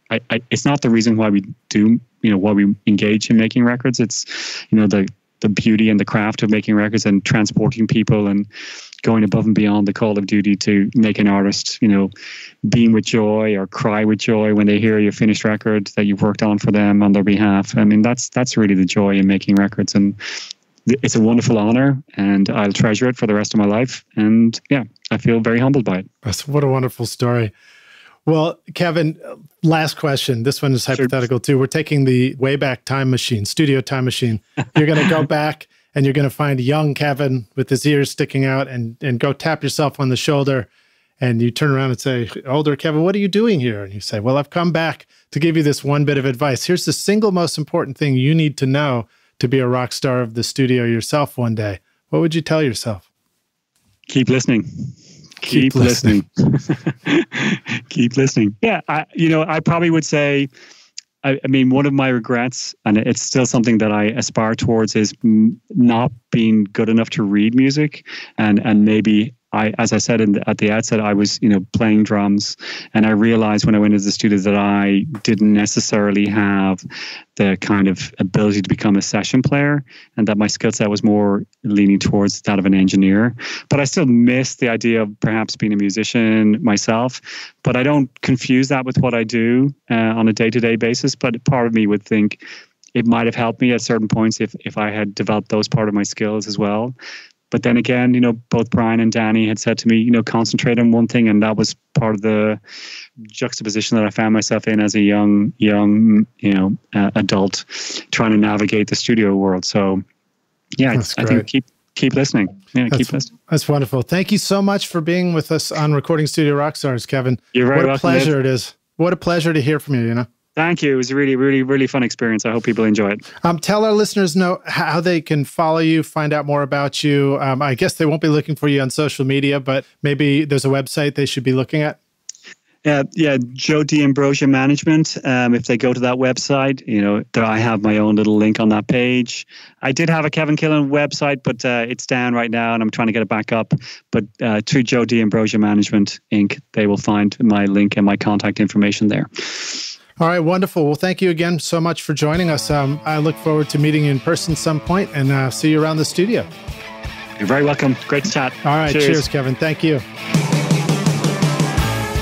S1: it's not the reason why we do why we engage in making records. It's the beauty and the craft of making records and transporting people and going above and beyond the call of duty to make an artist, beam with joy or cry with joy when they hear your finished record that you've worked on for them on their behalf. I mean, that's really the joy in making records, and it's a wonderful honor, and I'll treasure it for the rest of my life. And yeah, I feel very humbled by it.
S2: What a wonderful story. Well, Kevin, last question. This one is hypothetical too. We're taking the Wayback Time Machine, studio time machine. You're going to go back and you're going to find young Kevin with his ears sticking out and go tap yourself on the shoulder. And you turn around and say, "Older Kevin, what are you doing here?" And you say, "Well, I've come back to give you this one bit of advice. Here's the single most important thing you need to know to be a rock star of the studio yourself one day." What would you tell yourself?
S1: Keep listening. Keep listening. Keep listening. Yeah, I probably would say, I mean, one of my regrets, and it's still something that I aspire towards, is not being good enough to read music, and maybe as I said at the outset, I was, playing drums, and I realized when I went into the studio that I didn't necessarily have the kind of ability to become a session player, and that my skill set was more leaning towards that of an engineer. But I still miss the idea of perhaps being a musician myself. But I don't confuse that with what I do on a day-to-day basis. But part of me would think it might have helped me at certain points if I had developed those part of my skills as well. But then again, both Brian and Danny had said to me, concentrate on one thing. And that was part of the juxtaposition that I found myself in as a young, adult trying to navigate the studio world. So yeah, I think keep listening. Yeah, keep listening.
S2: That's wonderful. Thank you so much for being with us on Recording Studio Rockstars, Kevin.
S1: You're very welcome.
S2: What a pleasure it is. What a pleasure to hear from you,
S1: Thank you. It was a really, really, really fun experience. I hope people enjoy it.
S2: Tell our listeners know how they can follow you, find out more about you. I guess they won't be looking for you on social media, but maybe there's a website they should be looking at.
S1: Yeah, Joe D'Ambrosia Management. If they go to that website, there I have my own little link on that page. I did have a Kevin Killen website, but it's down right now, and I'm trying to get it back up. But to Joe D'Ambrosia Management Inc., they will find my link and my contact information there.
S2: All right, wonderful. Well, thank you again so much for joining us. I look forward to meeting you in person some point and see you around the studio.
S1: You're very welcome. Great to chat.
S2: All right, cheers Kevin. Thank you.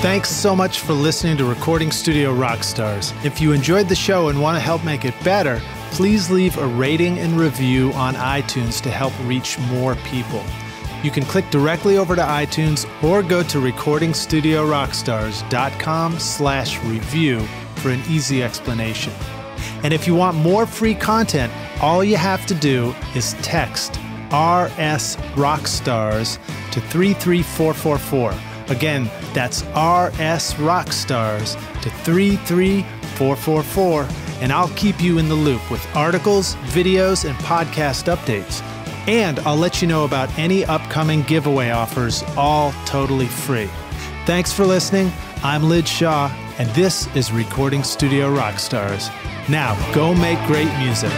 S2: Thanks so much for listening to Recording Studio Rockstars. If you enjoyed the show and want to help make it better, please leave a rating and review on iTunes to help reach more people. You can click directly over to iTunes or go to recordingstudiorockstars.com/review for an easy explanation. And if you want more free content, all you have to do is text RS Rockstars to 33444. Again, that's RS Rockstars to 33444, and I'll keep you in the loop with articles, videos, and podcast updates. And I'll let you know about any upcoming giveaway offers, all totally free. Thanks for listening. I'm Lid Shaw, and this is Recording Studio Rockstars. Now, go make great music.